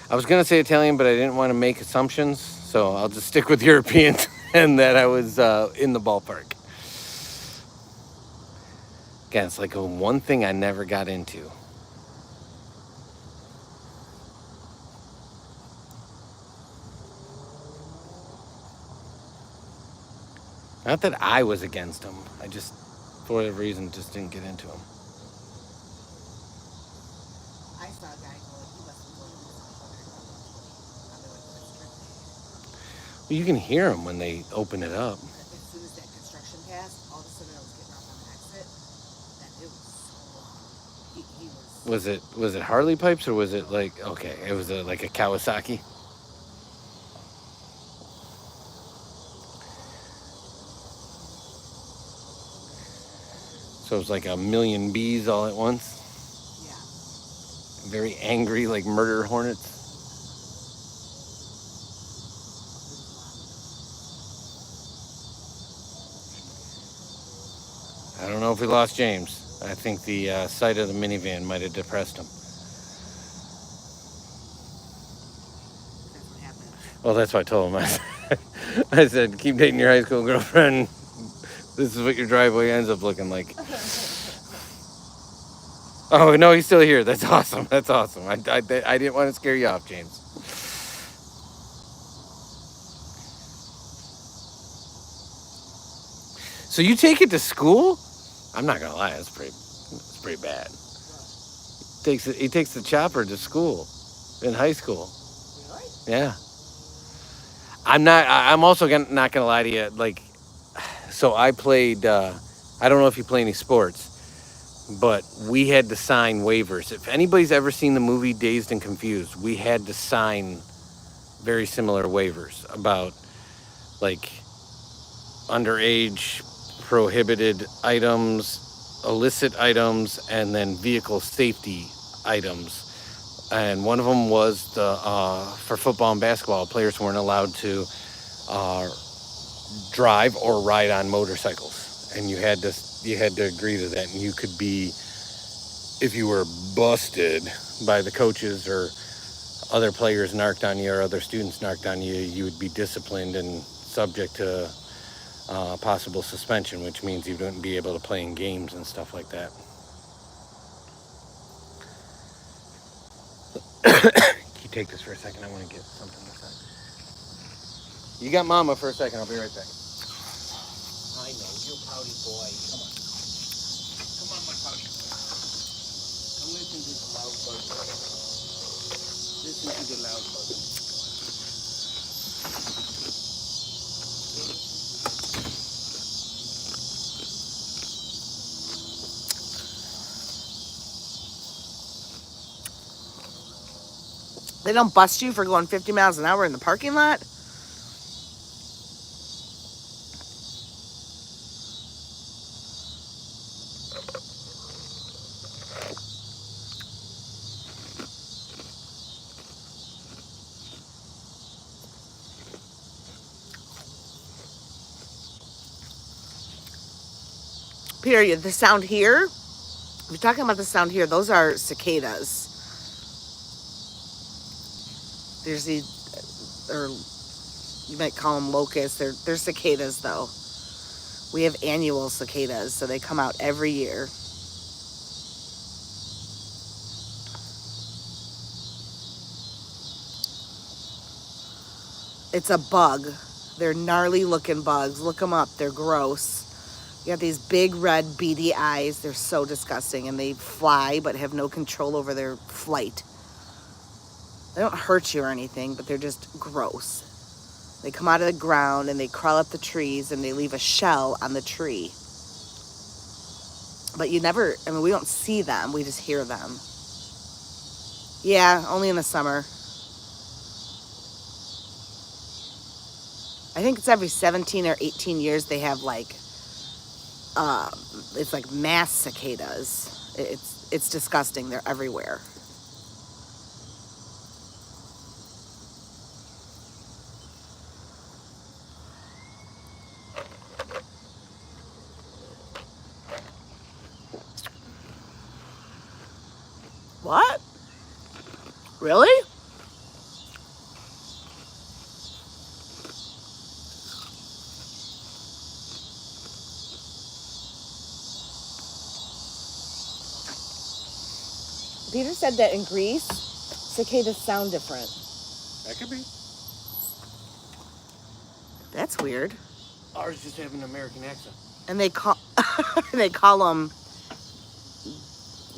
I was going to say Italian, but I didn't want to make assumptions, so I'll just stick with Europeans. and that I was in the ballpark. Again, it's like one thing I never got into. Not that I was against him. I just, for whatever reason, just didn't get into him. I saw a guy going, he must be going to this. Well, you can hear them when they open it up. As soon as that construction passed, all of a sudden I was getting off on the exit, and it was so long. He was. Was it Harley pipes or was it like, okay, it was like a Kawasaki? So it was like a million bees all at once. Yeah. Very angry, like murder hornets. I don't know if we lost James. I think the sight of the minivan might have depressed him. That's what happened. Well, that's what I told him. I said, keep dating your high school girlfriend. This is what your driveway ends up looking like. Oh, no, he's still here. That's awesome. That's awesome. I didn't want to scare you off, James. So you take it to school? I'm not going to lie. It's pretty bad. He takes the chopper to school in high school. Really? Yeah. I'm also not going to lie to you. Like, so I played, I don't know if you play any sports, but we had to sign waivers. If anybody's ever seen the movie Dazed and Confused, we had to sign very similar waivers about, like, underage prohibited items, illicit items, and then vehicle safety items. And one of them was for football and basketball, players weren't allowed to drive or ride on motorcycles, and you had to agree to that. And you could be, if you were busted by the coaches or other players narked on you or other students narked on you, you would be disciplined and subject to possible suspension, which means you wouldn't be able to play in games and stuff like that. Can you take this for a second? I want to get something inside. You got Mama for a second. I'll be right back. I know, you pouty boy. Come on. Come on, my pouty boy. Come listen to the loud buzzer. Listen to the loud buzzer. They don't bust you for going 50 miles an hour in the parking lot? Peter, the sound here, if you're talking about the sound here, those are cicadas. There's or you might call them locusts. They're cicadas, though. We have annual cicadas, so they come out every year. It's a bug. They're gnarly looking bugs. Look them up. They're gross. You got these big red beady eyes. They're so disgusting, and they fly but have no control over their flight. They don't hurt you or anything, but they're just gross. They come out of the ground and they crawl up the trees and they leave a shell on the tree. But we don't see them, we just hear them. Yeah, only in the summer. I think it's every 17 or 18 years they have it's like mass cicadas. It's disgusting, they're everywhere. What? Really? Peter said that in Greece, cicadas sound different. That could be. That's weird. Ours just have an American accent. And they call them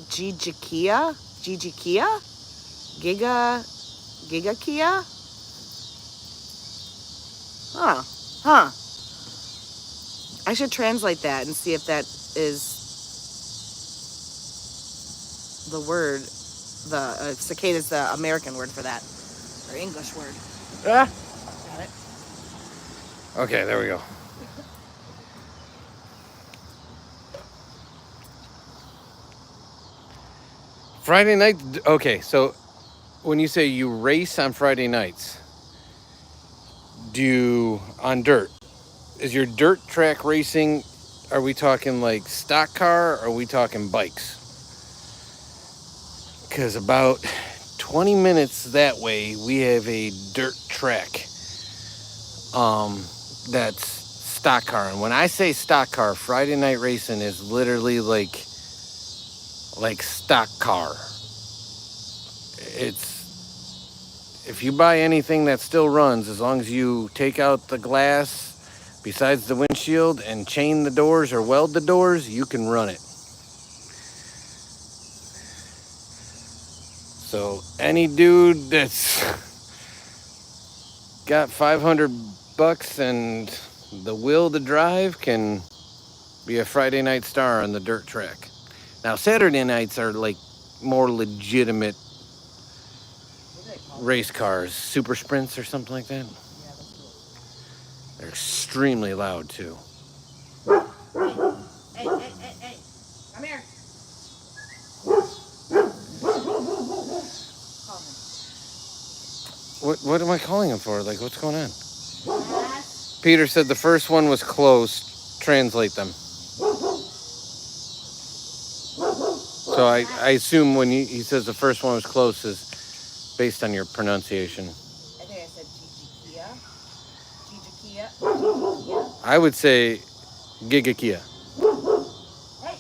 Gigikia? Gigakia? Huh. I should translate that and see if that is the word. The cicada is the American word for that, or English word. Ah. Got it. Okay, there we go. Friday night. Okay, so when you say you race on Friday nights, do you on dirt? Is your dirt track racing? Are we talking like stock car? Or are we talking bikes? Because about 20 minutes that way, we have a dirt track. That's stock car, and when I say stock car, Friday night racing is literally like stock car. It's, if you buy anything that still runs, as long as you take out the glass besides the windshield and chain the doors or weld the doors, you can run it. So any dude that's got $500 and the will to drive can be a Friday night star on the dirt track. Now Saturday nights are like more legitimate race cars, super sprints or something like that. They're extremely loud too. Hey, come here. What am I calling him for? Like, what's going on? Peter said the first one was close. Translate them. So I assume when he says the first one was close is based on your pronunciation. I think I said Gigikia. I would say Gigakia. Hey.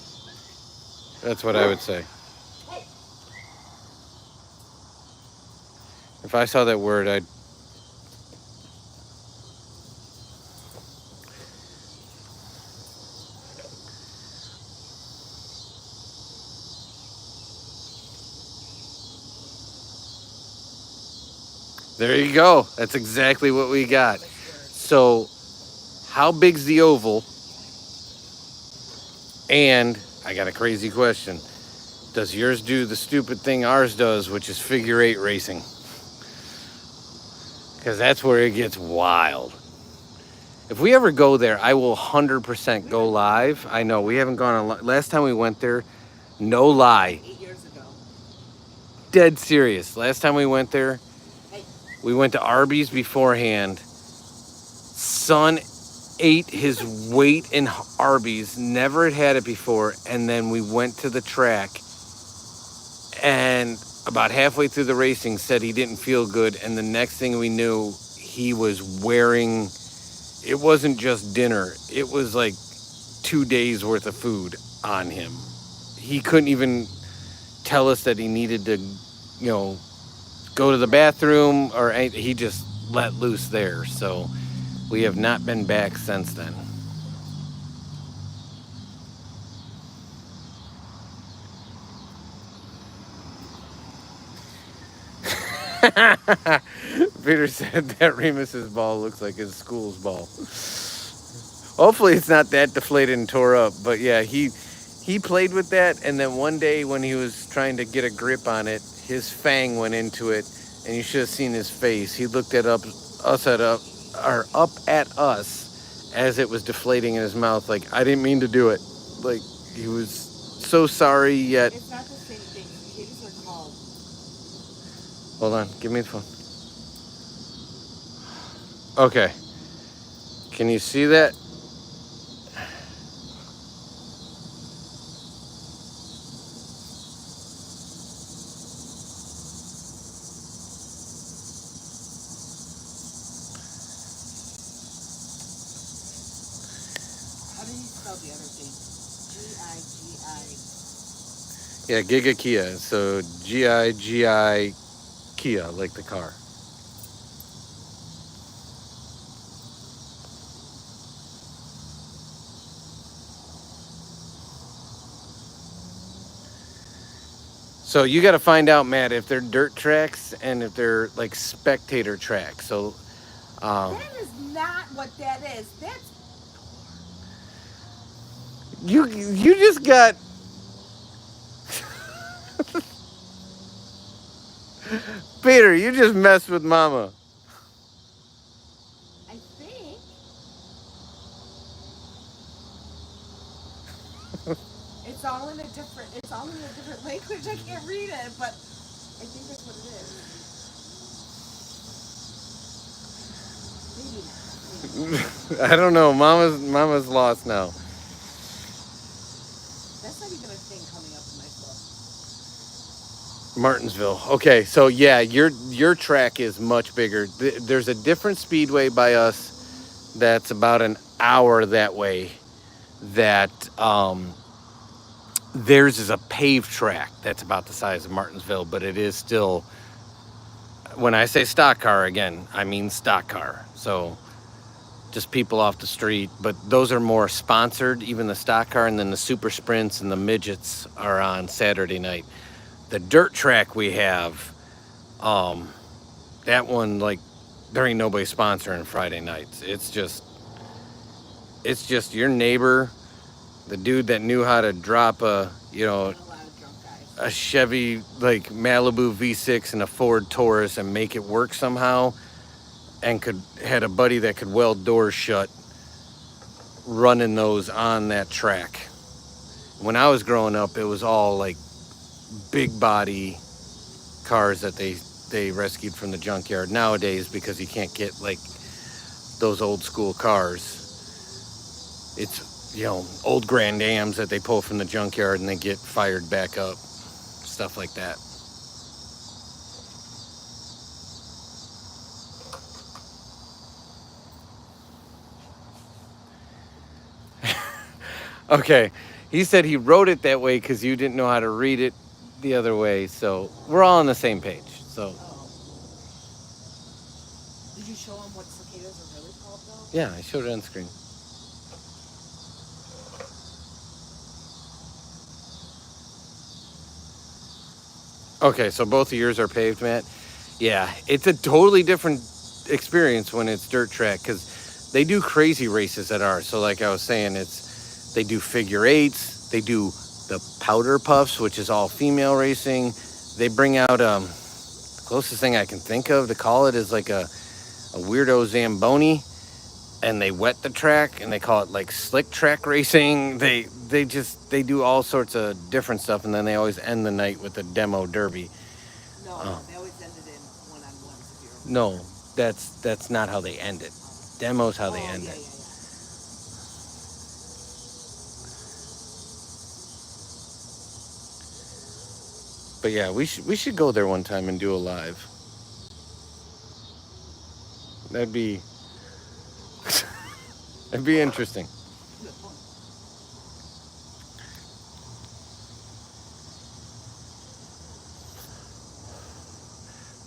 That's what I would say. Hey. If I saw that word, I'd... There you go. That's exactly what we got. So, how big's the oval? And I got a crazy question. Does yours do the stupid thing ours does, which is figure eight racing? Because that's where it gets wild. If we ever go there, I will 100% go live. I know we haven't gone on. Last time we went there, no lie. 8 years ago. Dead serious. Last time we went there, we went to Arby's beforehand. Son ate his weight in Arby's, never had it before, and then we went to the track, and about halfway through the racing said he didn't feel good, and the next thing we knew, he was wearing, it wasn't just dinner, it was like 2 days worth of food on him. He couldn't even tell us that he needed to, go to the bathroom, or anything. He just let loose there. So we have not been back since then. Peter said that Remus's ball looks like his school's ball. Hopefully it's not that deflated and tore up, but yeah, he played with that, and then one day when he was trying to get a grip on it, his fang went into it, and you should have seen his face. He looked up at us as it was deflating in his mouth, like, I didn't mean to do it. Like, he was so sorry, yet... It's not the same thing. Cicadas are called. Hold on, give me the phone. Okay. Can you see that? How do you spell the other thing? G-I-G-I. Yeah, Giga Kia. So Giga Kia, like the car. So you got to find out, Matt, if they're dirt tracks and if they're like spectator tracks. So That is not what that is. That's you just got Peter. You just messed with Mama. I think. It's all in a different language. I can't read it, but I think that's what it is. Maybe not. I don't know. Mama's lost now. That's not even a thing coming up in my book. Martinsville. Okay, so yeah, your track is much bigger. There's a different speedway by us that's about an hour that way. That theirs is a paved track that's about the size of Martinsville, but it is still. When I say stock car again, I mean stock car. So just people off the street, but those are more sponsored. Even the stock car, and then the super sprints and the midgets are on Saturday night. The dirt track we have, that one, like, there ain't nobody sponsoring Friday nights. It's just your neighbor, the dude that knew how to drop a Chevy like Malibu V6 and a Ford Taurus and make it work somehow, and had a buddy that could weld doors shut running those on that track. When I was growing up, it was all like big body cars that they rescued from the junkyard. Nowadays, because you can't get like those old school cars, it's old Grand Ams that they pull from the junkyard and they get fired back up, stuff like that. Okay, he said he wrote it that way because you didn't know how to read it the other way, so we're all on the same page. So Did you show him what cicadas are really called, though? yeah, I showed it on screen. Okay, so both of yours are paved, Matt. Yeah, it's a totally different experience when it's dirt track because they do crazy races at ours. So like I was saying, they do figure eights, they do the powder puffs, which is all female racing. They bring out the closest thing I can think of to call it is like a weirdo Zamboni, and they wet the track and they call it like slick track racing. They do all sorts of different stuff, and then they always end the night with a demo derby. No, they always ended in one-on-ones. No, that's not how they end it. Demo's how they end it. But yeah, we should go there one time and do a live. That'd be interesting.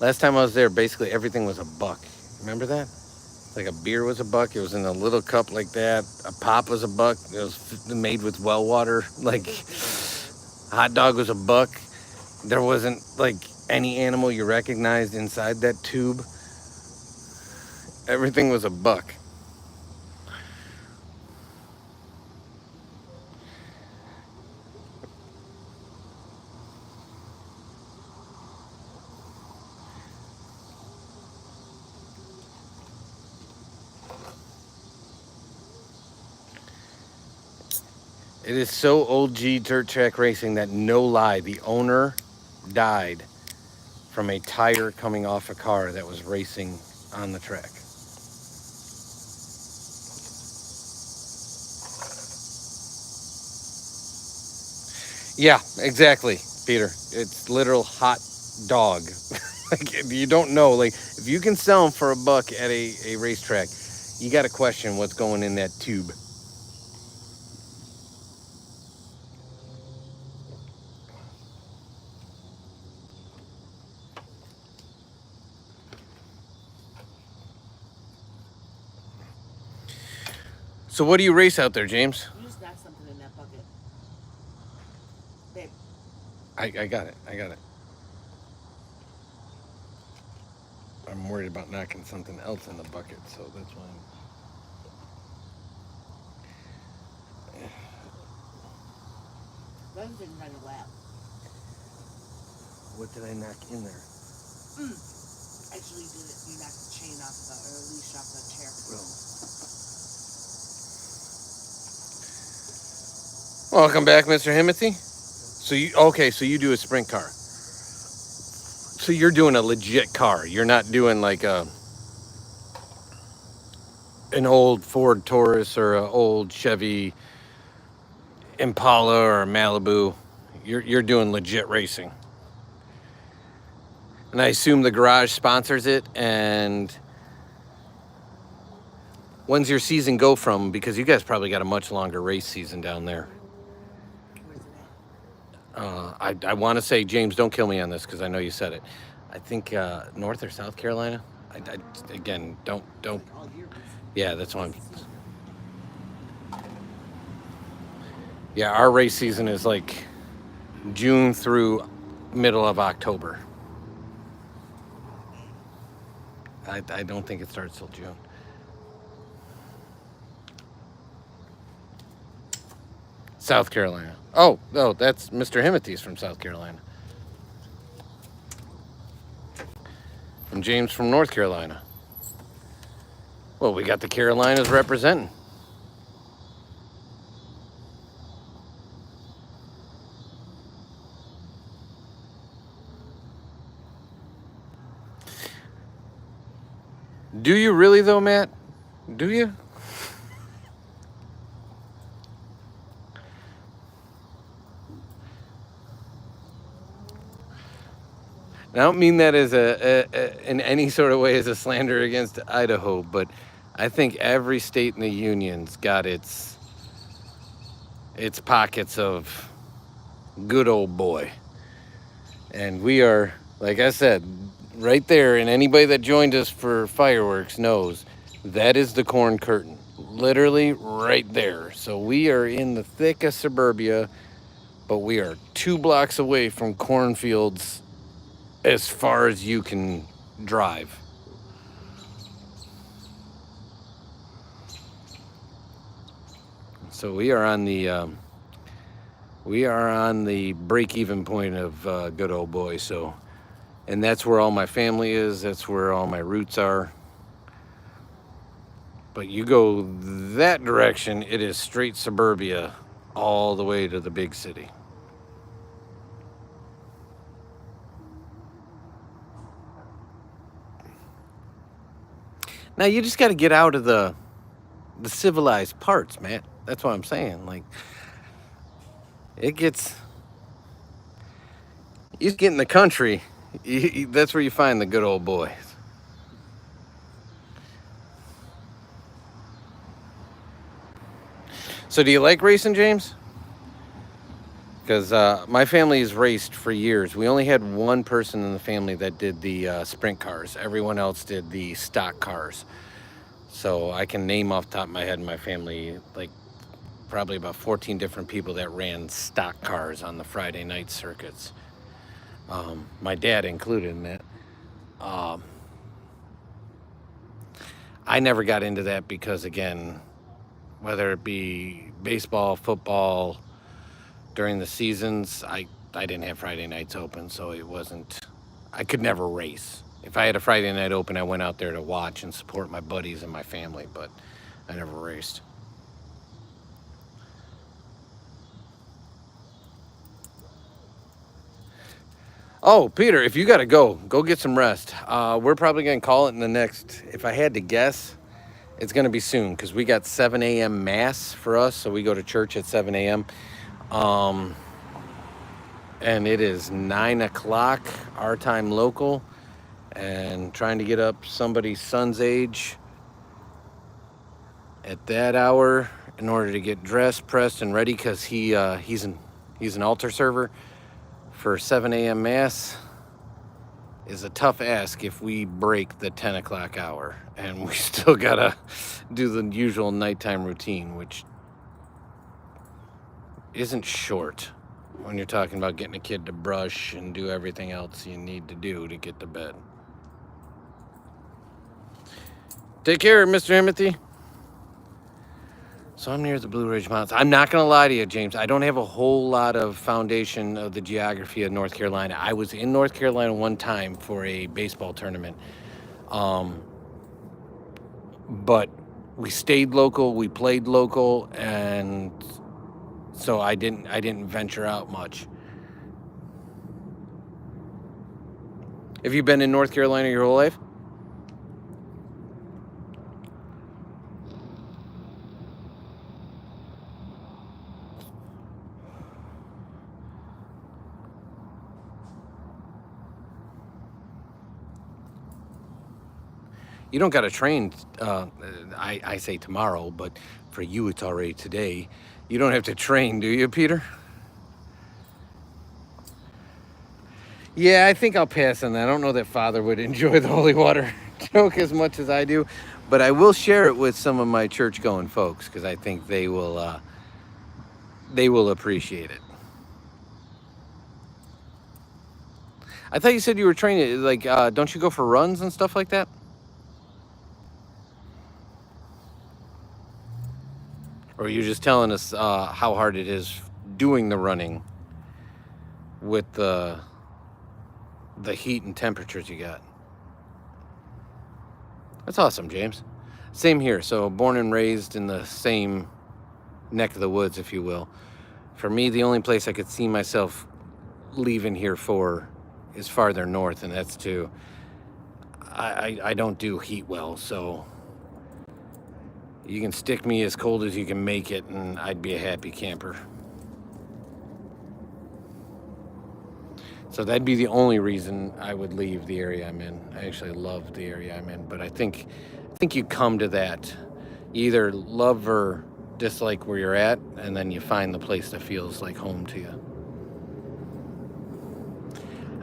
Last time I was there, basically everything was a buck. Remember that? Like a beer was a buck. It was in a little cup like that. A pop was a buck. It was made with well water. Like hot dog was a buck. There wasn't like any animal you recognized inside that tube. Everything was a buck. It is so OG dirt track racing that, no lie, the owner died from a tire coming off a car that was racing on the track. Yeah, exactly, Peter. It's literal hot dog. Like, you don't know. Like, if you can sell them for $1 at a racetrack, you got to question what's going in that tube. So what do you race out there, James? You just knocked something in that bucket. Babe. I got it. I got it. I'm worried about knocking something else in the bucket, so that's why Glenn didn't run a lap. What did I knock in there? Actually, you knocked the chain off or a leash off the chair. Welcome back, Mr. Himothy. So you do a sprint car. So you're doing a legit car. You're not doing like an old Ford Taurus or an old Chevy Impala or a Malibu. You're doing legit racing. And I assume the garage sponsors it. And when's your season go from? Because you guys probably got a much longer race season down there. Where's it at? I want to say, James, don't kill me on this because I know you said it. I think North or South Carolina. Again, don't. Yeah, that's what I'm. Yeah, our race season is like June through middle of October. I don't think it starts till June. South Carolina. Oh, that's Mr. Himothy's from South Carolina. And James from North Carolina. Well, we got the Carolinas representing. Do you really though, Matt? Do you? I don't mean that as in any sort of way as a slander against Idaho, but I think every state in the union's got its pockets of good old boy. And we are, like I said, right there, and anybody that joined us for fireworks knows that is the corn curtain. Literally right there. So we are in the thick of suburbia, but we are 2 blocks away from cornfields as far as you can drive. So we are on the break-even point of good old boy. So, and that's where all my family is. That's where all my roots are. But you go that direction, it is straight suburbia all the way to the big city. Now you just got to get out of the civilized parts, man. That's what I'm saying. Like, you get in the country, that's where you find the good old boys. So do you like racing, James? Because my family's raced for years. We only had one person in the family that did the sprint cars. Everyone else did the stock cars. So I can name off the top of my head in my family, like probably about 14 different people that ran stock cars on the Friday night circuits. My dad included in that. I never got into that because, again, whether it be baseball, football, during the seasons, I didn't have Friday nights open, so I could never race. If I had a Friday night open, I went out there to watch and support my buddies and my family, but I never raced. Oh, Peter, if you got to go get some rest. We're probably going to call it in the next, if I had to guess, it's going to be soon because we got 7 a.m. mass for us, so we go to church at 7 a.m. And it is 9 o'clock our time local, and trying to get up somebody's son's age at that hour in order to get dressed, pressed, and ready because he's an altar server for 7 a.m. mass. is a tough ask if we break the 10 o'clock hour and we still gotta do the usual nighttime routine, which isn't short when you're talking about getting a kid to brush and do everything else you need to do to get to bed. Take care, Mr. Timothy. So I'm near the Blue Ridge Mountains. I'm not going to lie to you, James. I don't have a whole lot of foundation of the geography of North Carolina. I was in North Carolina one time for a baseball tournament. But we stayed local, we played local, and so I didn't venture out much. Have you been in North Carolina your whole life? You don't got to train, I say tomorrow, but for you it's already today. You don't have to train, do you, Peter? Yeah, I think I'll pass on that. I don't know that Father would enjoy the holy water joke as much as I do, but I will share it with some of my church-going folks because I think they will appreciate it. I thought you said you were training, like, don't you go for runs and stuff like that? Or are you just telling us how hard it is doing the running with the heat and temperatures you got? That's awesome, James. Same here. So born and raised in the same neck of the woods, if you will. For me, the only place I could see myself leaving here for is farther north, and that's I don't do heat well, so you can stick me as cold as you can make it, and I'd be a happy camper. So that'd be the only reason I would leave the area I'm in. I actually love the area I'm in, but I think you come to that. You either love or dislike where you're at, and then you find the place that feels like home to you.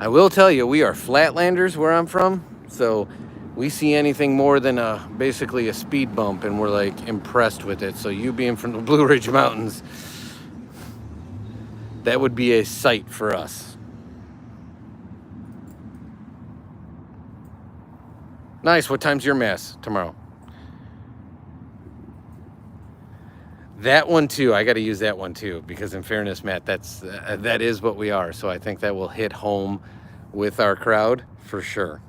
I will tell you, we are flatlanders where I'm from, so we see anything more than basically a speed bump, and we're like impressed with it. So you being from the Blue Ridge Mountains, that would be a sight for us. Nice. What time's your mass tomorrow? That one too. I got to use that one too, because in fairness, Matt, that is what we are. So I think that will hit home with our crowd for sure.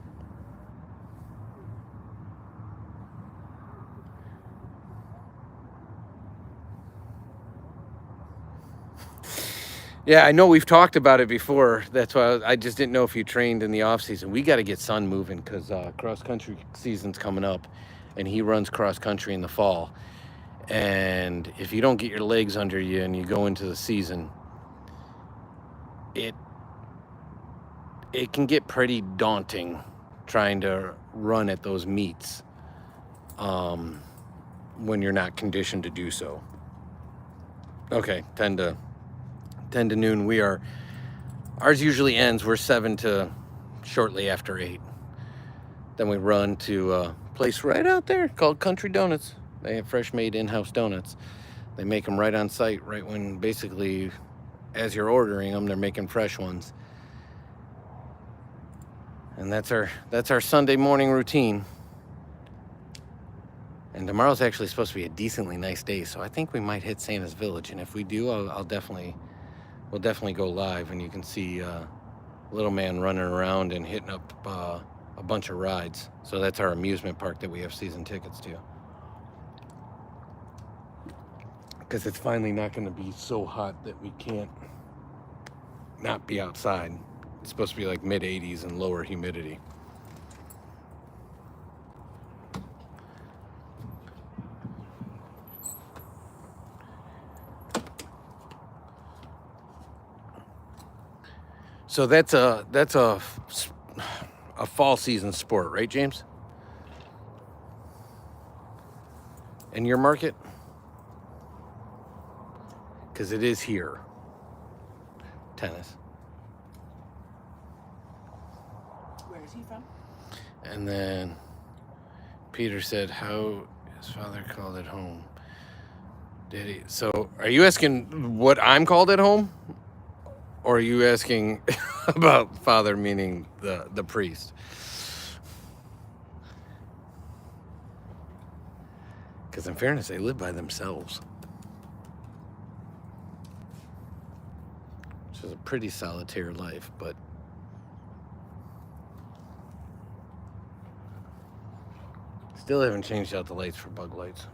Yeah, I know we've talked about it before. That's why I just didn't know if you trained in the off season. We got to get Son moving because cross country season's coming up, and he runs cross country in the fall. And if you don't get your legs under you and you go into the season, it can get pretty daunting trying to run at those meets when you're not conditioned to do so. Okay, 10 to noon. Ours usually ends. We're 7 to shortly after 8. Then we run to a place right out there called Country Donuts. They have fresh made in-house donuts. They make them right on site, right when basically as you're ordering them, they're making fresh ones. And that's our Sunday morning routine. And tomorrow's actually supposed to be a decently nice day, so I think we might hit Santa's Village. And if we do, we'll definitely go live, and you can see little man running around and hitting up a bunch of rides. So that's our amusement park that we have season tickets to. Because it's finally not going to be so hot that we can't not be outside. It's supposed to be like mid-80s and lower humidity. So that's a fall season sport, right, James? In your market? Because it is here. Tennis. Wait, Where's he from? And then Peter said how his father called it home. Did he? So are you asking what I'm called at home? Or are you asking about father meaning the priest? Because in fairness, they live by themselves. Which is a pretty solitary life, but still haven't changed out the lights for bug lights.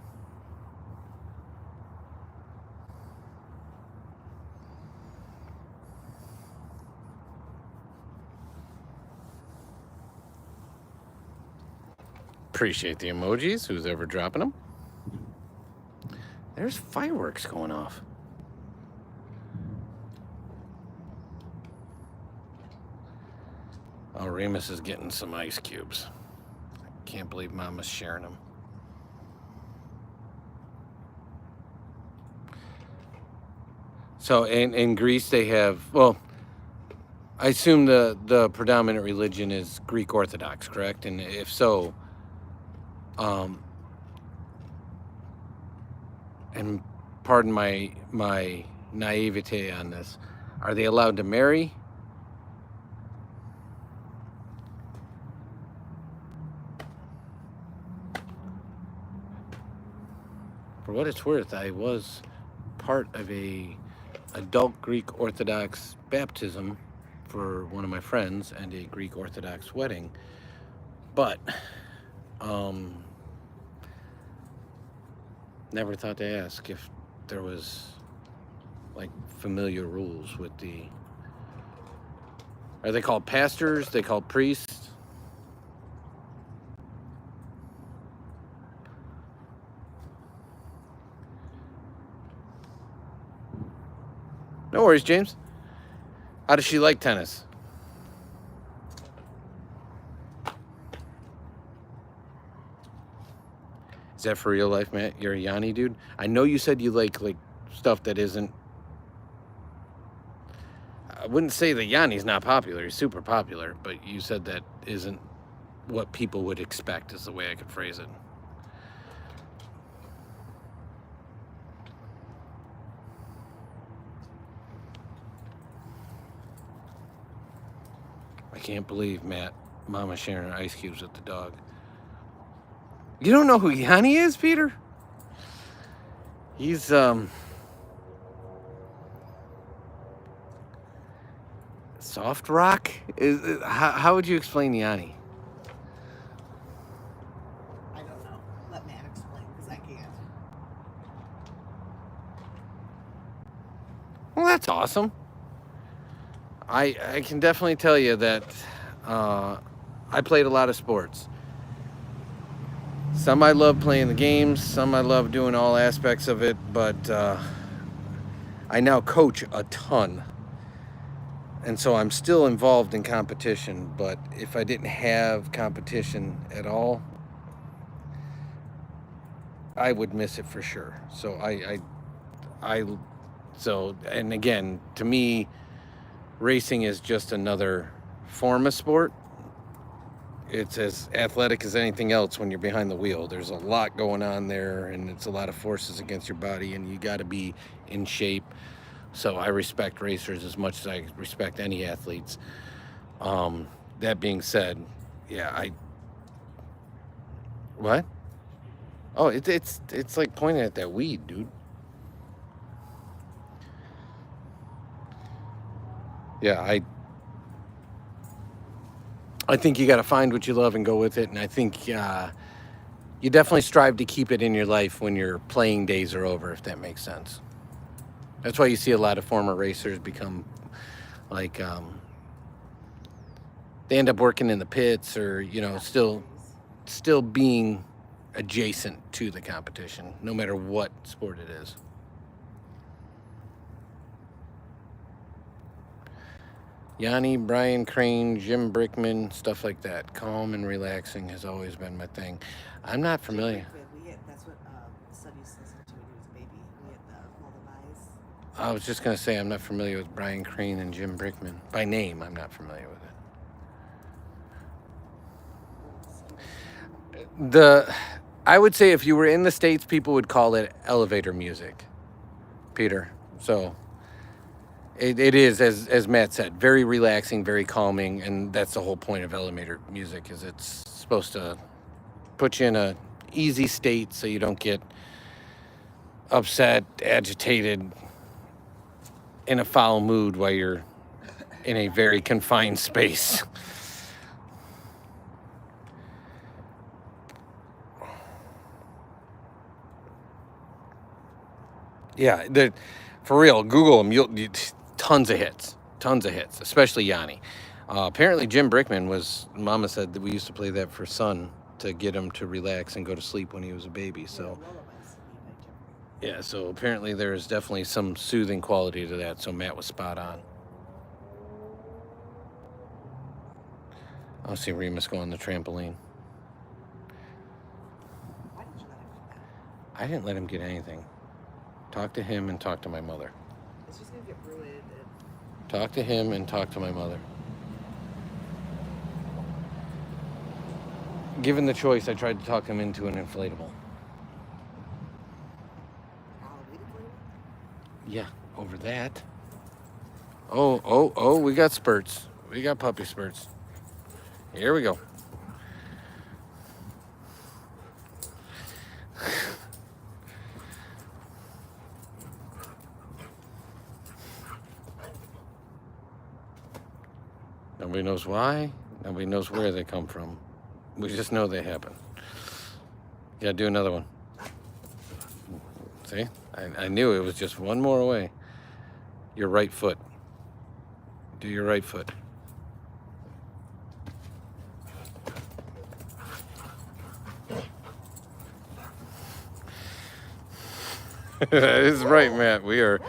Appreciate the emojis, who's ever dropping them. There's fireworks going off. Oh, Remus is getting some ice cubes. I can't believe Mama's sharing them. So in Greece they have, well, I assume the predominant religion is Greek Orthodox, correct? And if so, and pardon my naivete on this, are they allowed to marry? For what it's worth, I was part of a adult Greek Orthodox baptism for one of my friends and a Greek Orthodox wedding, but never thought to ask if there was like familiar rules with the, are they called pastors? They called priests? No worries, James. How does she like tennis? Is that for real life, Matt? You're a Yanni dude? I know you said you like stuff that isn't, I wouldn't say that Yanni's not popular. He's super popular, but you said that isn't what people would expect is the way I could phrase it. I can't believe, Matt, Mama's sharing her ice cubes with the dog. You don't know who Yanni is, Peter? He's, soft rock? How would you explain Yanni? I don't know. Let Matt explain, because I can't. Well, that's awesome. I can definitely tell you that I played a lot of sports. Some I love playing the games, some I love doing all aspects of it, but I now coach a ton. And so I'm still involved in competition, but if I didn't have competition at all, I would miss it for sure. So and again, to me, racing is just another form of sport. It's as athletic as anything else when you're behind the wheel. There's a lot going on there, and it's a lot of forces against your body, and you got to be in shape. So I respect racers as much as I respect any athletes. That being said, yeah, what? Oh, it's like pointing at that weed, dude. Yeah, I think you got to find what you love and go with it. And I think you definitely strive to keep it in your life when your playing days are over, if that makes sense. That's why you see a lot of former racers become like, they end up working in the pits or, you know, still being adjacent to the competition, no matter what sport it is. Yanni, Brian Crane, Jim Brickman, stuff like that. Calm and relaxing has always been my thing. I'm not familiar. That's what son used to listen to when he was a baby. We had the lullabies. I was just going to say I'm not familiar with Brian Crane and Jim Brickman. By name, I'm not familiar with it. I would say if you were in the States, people would call it elevator music, Peter. So it is, as Matt said, very relaxing, very calming, and that's the whole point of elevator music, is it's supposed to put you in a easy state so you don't get upset, agitated, in a foul mood while you're in a very confined space. Yeah, for real, Google them. Tons of hits, especially Yanni. Apparently, Jim Brickman Mama said that we used to play that for Son to get him to relax and go to sleep when he was a baby. So, yeah, so apparently there's definitely some soothing quality to that. So Matt was spot on. I'll see Remus go on the trampoline. I didn't let him get anything. Talk to him and talk to my mother. It's just gonna get ruined. Talk to him and talk to my mother. Given the choice, I tried to talk him into an inflatable. Yeah, over that. Oh, we got spurts. We got puppy spurts. Here we go. Nobody knows why. Nobody knows where they come from. We just know they happen. Yeah, do another one. See? I knew it was just one more away. Your right foot. Do your right foot. That is right, Matt. We are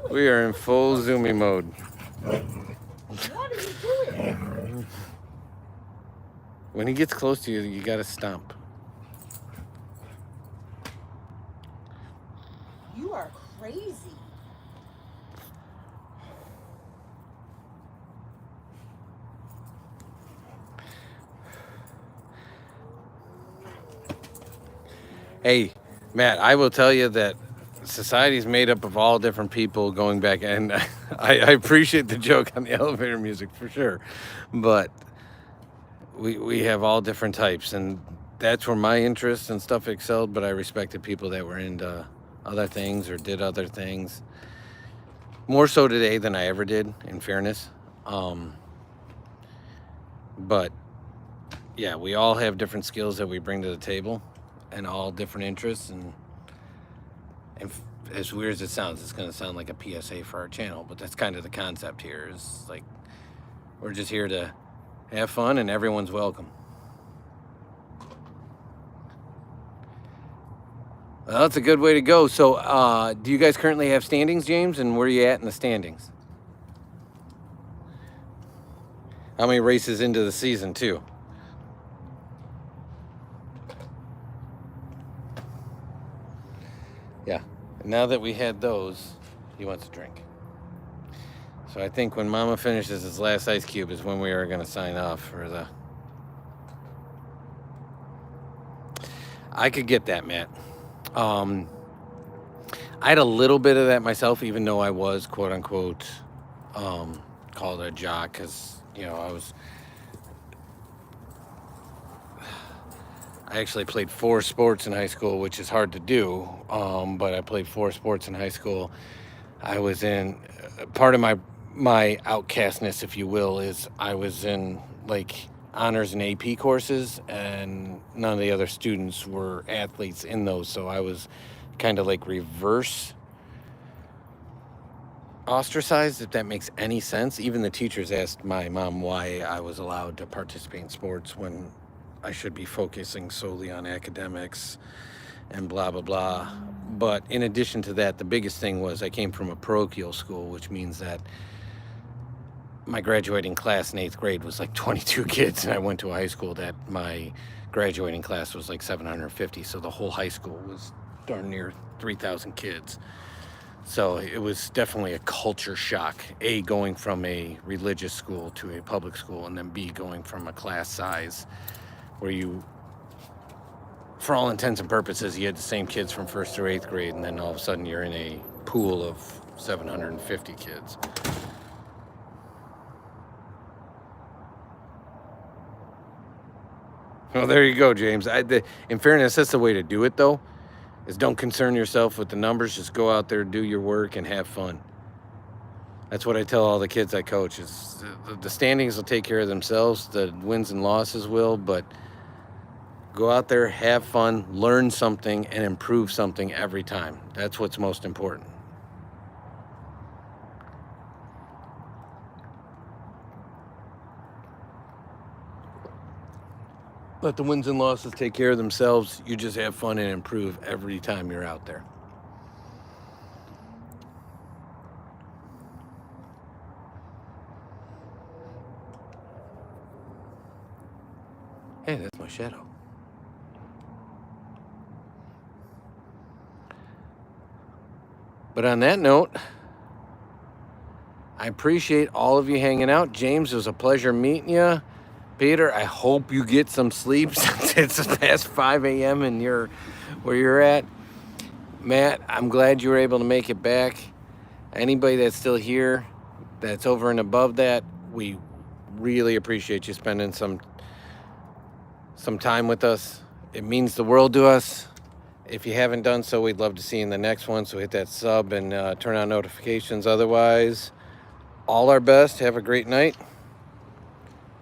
in full zoomy mode. What are you doing? When he gets close to you, you gotta stomp. You are crazy. Hey, Matt, I will tell you that society is made up of all different people going back, and I appreciate the joke on the elevator music for sure, but we have all different types, and that's where my interests and stuff excelled, but I respected people that were into other things or did other things. More so today than I ever did, in fairness. But yeah, we all have different skills that we bring to the table and all different interests, and as weird as it sounds, it's going to sound like a PSA for our channel, but that's kind of the concept here, is like we're just here to have fun and everyone's welcome. Well, that's a good way to go. So do you guys currently have standings, James, and where are you at in the standings? How many races into the season too? Yeah, now that we had those, he wants a drink. So I think when Mama finishes his last ice cube is when we are going to sign off for the... I could get that, Matt. I had a little bit of that myself, even though I was, quote unquote, called a jock, because, you know, I actually played 4 sports in high school, which is hard to do, but I played 4 sports in high school. I was in, part of my outcastness, if you will, is I was in, like, honors and AP courses, and none of the other students were athletes in those, so I was kind of like reverse ostracized, if that makes any sense. Even the teachers asked my mom why I was allowed to participate in sports when I should be focusing solely on academics and blah blah blah. But in addition to that, the biggest thing was I came from a parochial school, which means that my graduating class in 8th grade was like 22 kids, and I went to a high school that my graduating class was like 750, so the whole high school was darn near 3,000 kids. So it was definitely a culture shock, A, going from a religious school to a public school, and then B, going from a class size where you for all intents and purposes, you had the same kids from 1st through 8th grade, and then all of a sudden you're in a pool of 750 kids. Well, there you go, James. In fairness, that's the way to do it, though, is don't concern yourself with the numbers. Just go out there, do your work, and have fun. That's what I tell all the kids I coach. Is the standings will take care of themselves. The wins and losses will, but go out there, have fun, learn something, and improve something every time. That's what's most important. Let the wins and losses take care of themselves. You just have fun and improve every time you're out there. Hey, that's my shadow. But on that note, I appreciate all of you hanging out. James, it was a pleasure meeting you. Peter, I hope you get some sleep since it's past 5 a.m. and you're where you're at. Matt, I'm glad you were able to make it back. Anybody that's still here, that's over and above that, we really appreciate you spending some time with us. It means the world to us. If you haven't done so, we'd love to see you in the next one. So hit that sub and turn on notifications. Otherwise, all our best. Have a great night.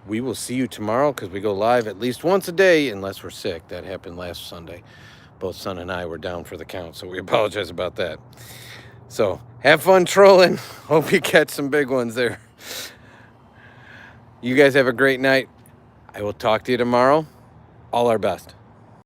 We will see you tomorrow because we go live at least once a day unless we're sick. That happened last Sunday. Both Son and I were down for the count, so we apologize about that. So have fun trolling. Hope you catch some big ones there. You guys have a great night. I will talk to you tomorrow. All our best.